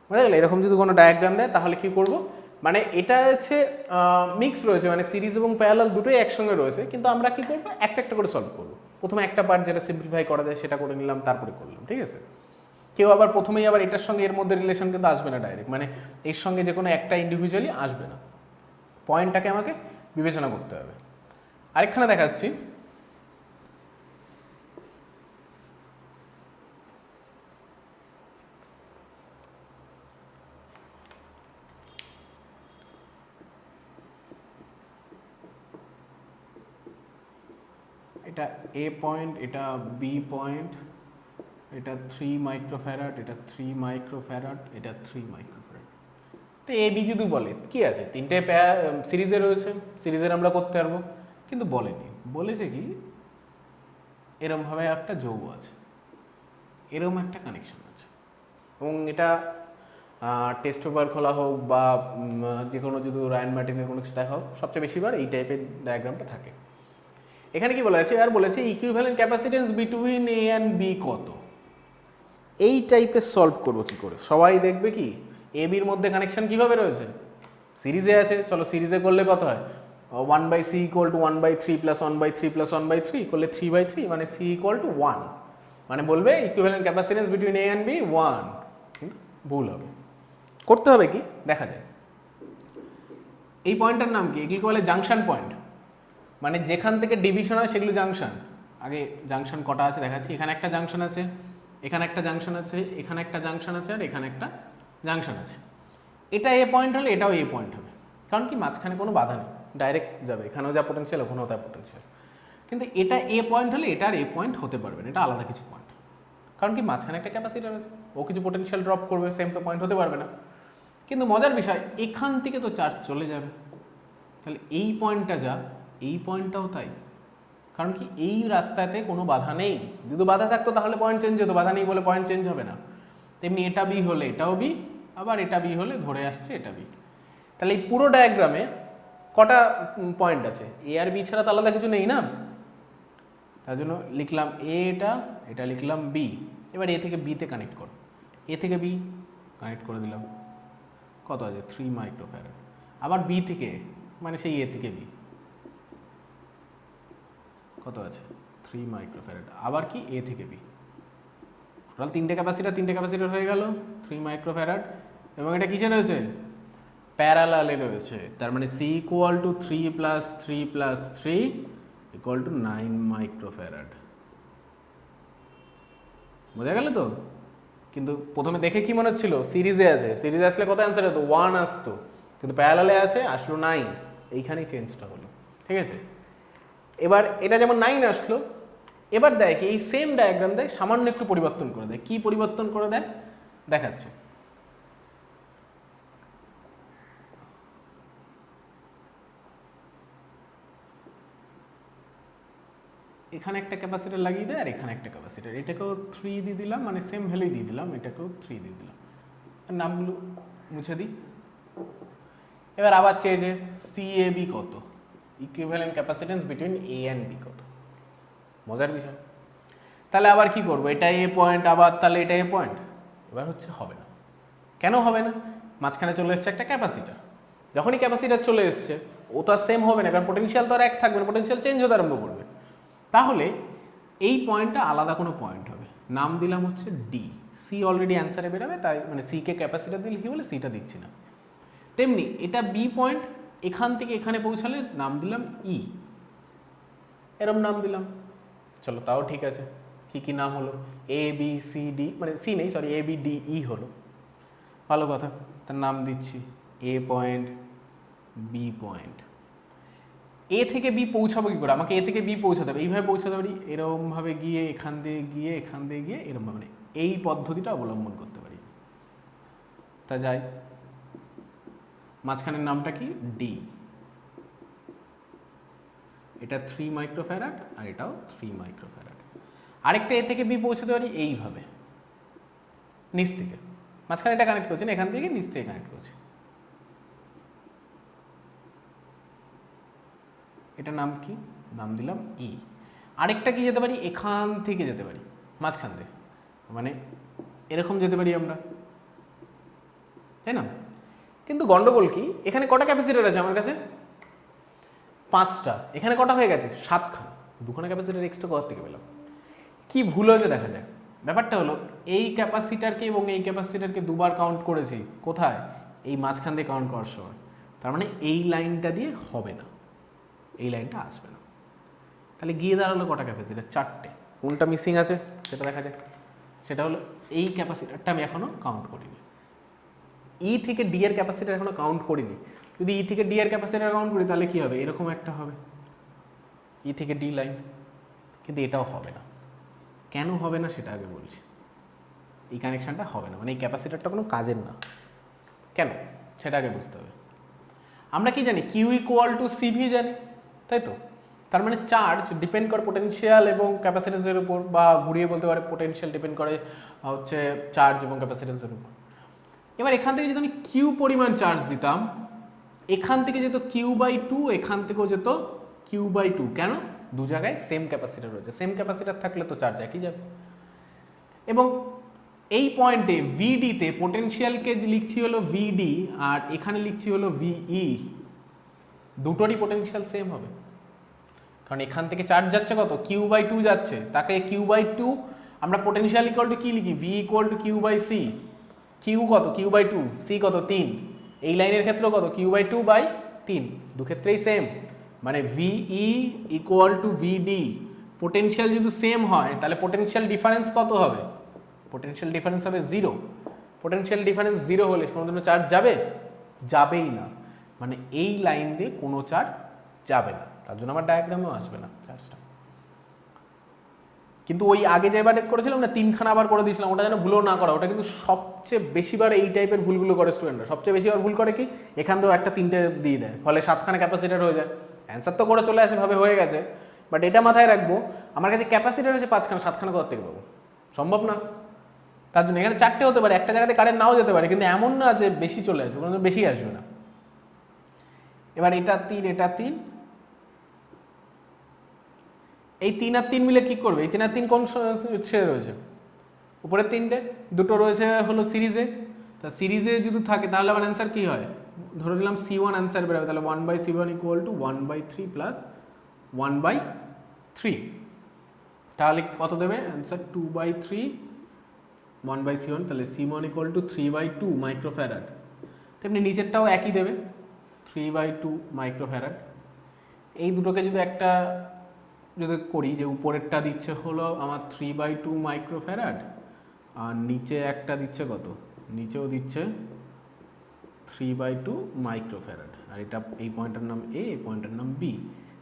বুঝা গেল? এরকম যদি কোনো ডায়াগ্রাম দেয় তাহলে কি করব, মানে এটা হচ্ছে মিক্স রয়েছে, মানে সিরিজ এবং প্যারালাল দুটোই একসঙ্গে রয়েছে, কিন্তু আমরা কি করব একটা একটা করে সলভ করব। প্রথমে একটা পার্ট যেটা সিম্পলিফাই করা যায় সেটা করে নিলাম, তারপরে করলাম, ঠিক আছে? কেউ আবার প্রথমেই আবার এটার সঙ্গে এর মধ্যে রিলেশন কিন্তু আসবে না ডাইরেক্ট, মানে এর সঙ্গে যে কোনো একটা ইন্ডিভিজুয়ালি আসবে না, পয়েন্টটাকে আমাকে বিবেচনা করতে হবে। আরেকখানে দেখাচ্ছি, এটা এ পয়েন্ট, এটা বি পয়েন্ট, এটা 3 মাইক্রোফ্যারাড, এটা 3 মাইক্রোফ্যারাড, এটা 3 মাইক্রোফ্যারাড। তো এ বি যদি বলে কি আছে, তিনটে সিরিজে রয়েছে, সিরিজের আমরা করতে পারবো, কিন্তু বলেনি, বলেছে কি এরমভাবে একটা যৌগ আছে, এরম একটা কানেকশন আছে, এবং এটা টেস্ট পেপার খোলা হোক বা যে কোনো যদি রায়ান মার্টিনের কোনো কিছু দেখা হোক, সবচেয়ে বেশিবার এই টাইপের ডায়াগ্রামটা থাকে। এখানে কি বলা আছে, আর বলেছে equivalent capacitance between A and B কত, এই টাইপের সলভ করবো কি করে? সবাই দেখবে কি এ বির মধ্যে কানেকশন কিভাবে রয়েছে, সিরিজে আছে, চলো সিরিজে করলে কত হয় 1/c = 1/3 + 1/3 + 1/3 করলে 3/3 মানে c = 1, মানে বলবে equivalent capacitance between A and B 1, কিন্তু ভুল হবে। করতে হবে কি দেখা যায়, এই পয়েন্টটার নাম কি, এগুলিকে বলে জাংশন পয়েন্ট, মানে যেখান থেকে ডিভিশন হয় সেগুলো জাংশন। আগে জাংশন কটা আছে দেখাচ্ছি, এখানে একটা জাংশন আছে, এখানে একটা জাংশন আছে, এখানে একটা জাংশন আছে, আর এখানে একটা জাংশন আছে। এটা এ পয়েন্ট হলে এটাও এ পয়েন্ট হবে, কারণ কি মাঝখানে কোনো বাধা নেই, ডাইরেক্ট যাবে, এখানেও যা পোটেনশিয়াল ওখানেও তা পোটেনশিয়াল। কিন্তু এটা এ পয়েন্ট হলে এটা আর এ পয়েন্ট হতে পারবে না, এটা আলাদা কিছু পয়েন্ট, কারণ কি মাঝখানে একটা ক্যাপাসিটার আছে, ও কিছু পোটেনশিয়াল ড্রপ করবে, সেম তো পয়েন্ট হতে পারবে না। কিন্তু মজার বিষয় এখান থেকে তো চার্জ চলে যাবে, তাহলে এই পয়েন্টটা যা, এই পয়েন্টটাও তাই, কারণ কি এই রাস্তাতে কোনো বাধা নেই, যদি বাধা থাকতো তাহলে পয়েন্ট চেঞ্জ হতো, বাধা নেই বলে পয়েন্ট চেঞ্জ হবে না। তেমনি এটা বি হলে এটাও বি, আবার এটা বি হলে ধরে আসছে এটা বি। তাহলে এই পুরো ডায়াগ্রামে কটা পয়েন্ট আছে, এ আর বি ছাড়া তো আলাদা কিছু নেই না, তার জন্য লিখলাম এ, এটা লিখলাম বি। এবার এ থেকে বিতে কানেক্ট করো, এ থেকে বি কানেক্ট করে দিলাম, কত আছে 3 মাইক্রোফ্যারাড। আবার বি থেকে মানে সেই এ থেকে বি কত আছে 3 মাইক্রোফ্যারাড, আবার কি এ থেকে বি, টোটাল তিনটে ক্যাপাসিটার হয়ে গেল 3 মাইক্রোফ্যারাড, এবং এটা কিসে রয়েছে প্যারালালে রয়েছে, তার মানে c = 3 + 3 + 3 = 9 মাইক্রোফ্যারাড। বোঝা গেল তো? কিন্তু প্রথমে দেখে কি মনে হচ্ছিল সিরিজে আছে, সিরিজে আসলে কত অ্যান্সার হতো 1 আসতো, কিন্তু প্যারালালে আছে আসলো 9, এইখানেই চেঞ্জটা হলো, ঠিক আছে? এবার এটা যেমন 9 আসলো, এবার দেয় কি এই সেম ডায়াগ্রাম দেয় সামান্য একটু পরিবর্তন করে দেয়, কি পরিবর্তন করে দেয় দেখাচ্ছে। এখানে একটা ক্যাপাসিটার লাগিয়ে দেয় আর এখানে একটা ক্যাপাসিটার, এটাকেও 3 দিয়ে দিলাম, মানে সেম ভ্যালুই দিয়ে দিলাম, এটাকেও 3 দিয়ে দিলাম, আর নামগুলো মুছে দিই। এবার আবার চেয়েছে CAB কত, equivalent capacitance between A and B কত, মজার বিষয়। তাহলে আবার কি করবো, এটা এ পয়েন্ট, আবার তাহলে এটা এ পয়েন্ট, এবার হচ্ছে হবে না। কেন হবে না, মাঝখানে চলে এসছে একটা ক্যাপাসিটার, যখনই ক্যাপাসিটার চলে এসছে ও তো আর সেম হবে না, কারণ পোটেনশিয়াল তো আর এক থাকবে না, পোটেনশিয়াল চেঞ্জ হতে আরম্ভ করবে। তাহলে এই পয়েন্টটা আলাদা কোনো পয়েন্ট হবে, নাম দিলাম হচ্ছে ডি, সি অলরেডি অ্যান্সারে বেরোবে, তাই মানে সিকে ক্যাপাসিটার দিলে কি বলে সিটা দিচ্ছি না। তেমনি এটা বি পয়েন্ট, এখান থেকে এখানে পৌঁছালে নাম দিলাম ই, এরম নাম দিলাম, চলো তাও ঠিক আছে। কি কি নাম হলো, এ বি সি ডি, মানে সি নেই sorry, A B D E হলো, ভালো কথা। তার নাম দিচ্ছি এ পয়েন্ট, বি পয়েন্ট। এ থেকে বি পৌঁছাবো কি করে, আমাকে এ থেকে বি পৌঁছাতে হবে, এইভাবে পৌঁছাতে পারি, এরমভাবে গিয়ে এখান দিয়ে গিয়ে এখান দিয়ে গিয়ে এরমভাবে, মানে এই পদ্ধতিটা অবলম্বন করতে পারি। তা যাই, মাঝখানের নামটা কি ডি, এটা 3 মাইক্রোফ্যারাড আর এটাও 3 মাইক্রোফ্যারাড। আরেকটা এ থেকে বি পৌঁছাতে পারি এইভাবে, নিচ থেকে, মাঝখানে এটা কানেক্ট করছি না, এখান থেকে নিচ থেকে কানেক্ট করছি, এটার নাম কি, নাম দিলাম ই। আরেকটা কি যেতে পারি, এখান থেকে যেতে পারি, মাঝখান থেকে, মানে এরকম যেতে পারি আমরা, তাই না? কিন্তু গন্ডগোল কি, এখানে কটা ক্যাপাসিটার আছে আমার কাছে, 5টা, এখানে কটা হয়ে গেছে, 7খানা, 2খানা ক্যাপাসিটার এক্সট্রা কোথা থেকে পেলাম? কি ভুল হয়েছে দেখা যায়। ব্যাপারটা হলো এই ক্যাপাসিটারকে এবং এই ক্যাপাসিটারকে দুবার কাউন্ট করেছি, কোথায়, এই মাঝখান দিয়ে কাউন্ট করার সময়। তার মানে এই লাইনটা দিয়ে হবে না, এই লাইনটা আসবে না। তাহলে গিয়ে দাঁড়ালো কটা ক্যাপাসিটার, 4টে। কোনটা মিসিং আছে সেটা দেখা যায়, সেটা হলো এই ক্যাপাসিটারটা আমি এখনও কাউন্ট করিনি। ই থেকে ডি এর ক্যাপাসিটার এখনও কাউন্ট করিনি। যদি ই থেকে ডি এর ক্যাপাসিটার কাউন্ট করি তাহলে কী হবে, এরকম একটা হবে ই থেকে ডি লাইন, কিন্তু এটাও হবে না। কেন হবে না সেটা আগে বলছি। এই কানেকশানটা হবে না, মানে এই ক্যাপাসিটারটা কোনো কাজের না। কেন সেটা আগে বুঝতে হবে। আমরা কি জানি, কিউ ইকুয়াল টু সিভি জানি, তাই তো? তার মানে চার্জ ডিপেন্ড করে পোটেনশিয়াল এবং ক্যাপাসিটেন্সের উপর, বা ঘুরিয়ে বলতে পারে পোটেনশিয়াল ডিপেন্ড করে হচ্ছে চার্জ এবং ক্যাপাসিটেন্সের উপর। এবার এখান থেকে যদি আমি কিউ পরিমাণ চার্জ দিতাম, এখান থেকে যেত Q/2, এখান থেকেও যেত Q/2। কেন? দু জায়গায় সেম ক্যাপাসিটার রয়েছে, সেম ক্যাপাসিটার থাকলে তো চার্জ একই যাবে। এবং এই পয়েন্টে ভিডিতে পোটেনশিয়ালকে লিখছি হলো ভিডি, আর এখানে লিখছি হলো ভিই, দুটোরই পোটেনশিয়াল সেম হবে। কারণ এখান থেকে চার্জ যাচ্ছে কত, Q/2 যাচ্ছে, তাকে Q/2 আমরা পোটেনশিয়াল ইকুয়াল টু কি লিখি, V equal to Q/C। Q কত, Q/2, সি কত 3। এই লাইনের ক্ষেত্রে কত, Q/2/3, দু ক্ষেত্রেই সেম। মানে VE equal to VD. Potential যদি সেম হয় তাহলে পোটেনশিয়াল ডিফারেন্স কত হবে, পোটেনশিয়াল ডিফারেন্স হবে 0। পোটেনশিয়াল ডিফারেন্স 0 হলে কোনোদিনও চার্জ যাবে, যাবেই না। মানে এই লাইন দিয়ে কোনো চার্জ যাবে না, তার জন্য আমার ডায়াগ্রামেও আসবে না চার্জটা। কিন্তু ওই আগে যেবার করেছিলাম না, 3খানা আবার করে দিয়েছিলাম, ওটা যেন ভুলও না করা। ওটা কিন্তু সবচেয়ে বেশিবার এই টাইপের ভুলগুলো করে স্টুডেন্টরা, সবচেয়ে বেশিবার ভুল করে কি, এখান থেকেও একটা 3টে দিয়ে দেয়, ফলে 7খানা ক্যাপাসিটার হয়ে যায়। অ্যান্সার তো করে চলে আসে, ভাবে হয়ে গেছে, বাট এটা মাথায় রাখবো, আমার কাছে ক্যাপাসিটার আছে 5খানা, 7খানা কোথা থেকে পাবো, সম্ভব না। তার জন্য এখানে 4টে হতে পারে, একটা জায়গাতে কারেন্ট নাও যেতে পারে, কিন্তু এমন না যে বেশি চলে আসবে, কোনো বেশি আসবে না। এবার এটা 3, এটা 3, এই 3 আর 3 মিলে কি করবে, এই 3 আর 3 কোন ছেড়ে রয়েছে, উপরের 3টে, দুটো রয়েছে হলো সিরিজে। তা সিরিজে যদি থাকে তাহলে আমার অ্যান্সার কী হয়, ধরে দিলাম C1 অ্যান্সার বেরোবে, তাহলে 1/C1 ইকুয়াল টু 1/3 প্লাস 1/3। তাহলে কত দেবে অ্যান্সার, 2/3 1/C1, তাহলে C1 ইকুয়াল টু 3/2 মাইক্রোফ্যারাড। তেমনি নিচেরটাও একই দেবে, 3/2 মাইক্রোফ্যারাড। এই দুটোকে যদি একটা যদি করি, যে উপরেরটা দিচ্ছে হলো আমার 3/2 মাইক্রোফ্যারাড, আর নিচে একটা দিচ্ছে কত, নিচেও দিচ্ছে 3/2 মাইক্রোফ্যারাড, আর এটা এই পয়েন্টের নাম এ, এই পয়েন্টের নাম বি।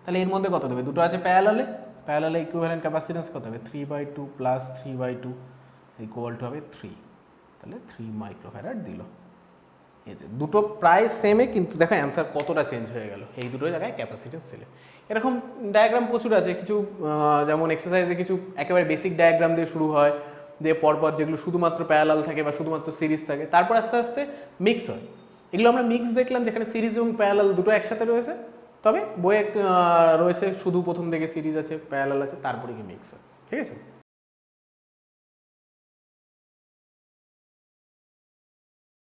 তাহলে এর মধ্যে কত দেবে, দুটো আছে প্যারালালে, প্যারালালে ইকুইভ্যালেন্ট ক্যাপাসিটেন্স কত হবে, 3/2 প্লাস 3/2 ইকুয়াল টু হবে 3, তাহলে 3 মাইক্রোফ্যারাড দিল। এই যে দুটো প্রায় সেমে, কিন্তু দেখো অ্যান্সার কতটা চেঞ্জ হয়ে গেল এই দুটো জায়গায় ক্যাপাসিটেন্স ছেলে। এরকম ডায়াগ্রাম প্রচুর আছে, কিছু যেমন এক্সারসাইজে কিছু একেবারে বেসিক ডায়াগ্রাম দিয়ে শুরু হয়, দিয়ে পরপর যেগুলো শুধুমাত্র প্যারালাল থাকে বা শুধুমাত্র সিরিজ থাকে, তারপর আস্তে আস্তে মিক্স হয়। এগুলো আমরা মিক্স দেখলাম, যেখানে সিরিজ এবং প্যারালাল দুটো একসাথে রয়েছে, তবে বইয়ে রয়েছে শুধু প্রথম দিকে সিরিজ আছে, প্যারালাল আছে, তারপরে কি মিক্স হয়। ঠিক আছে।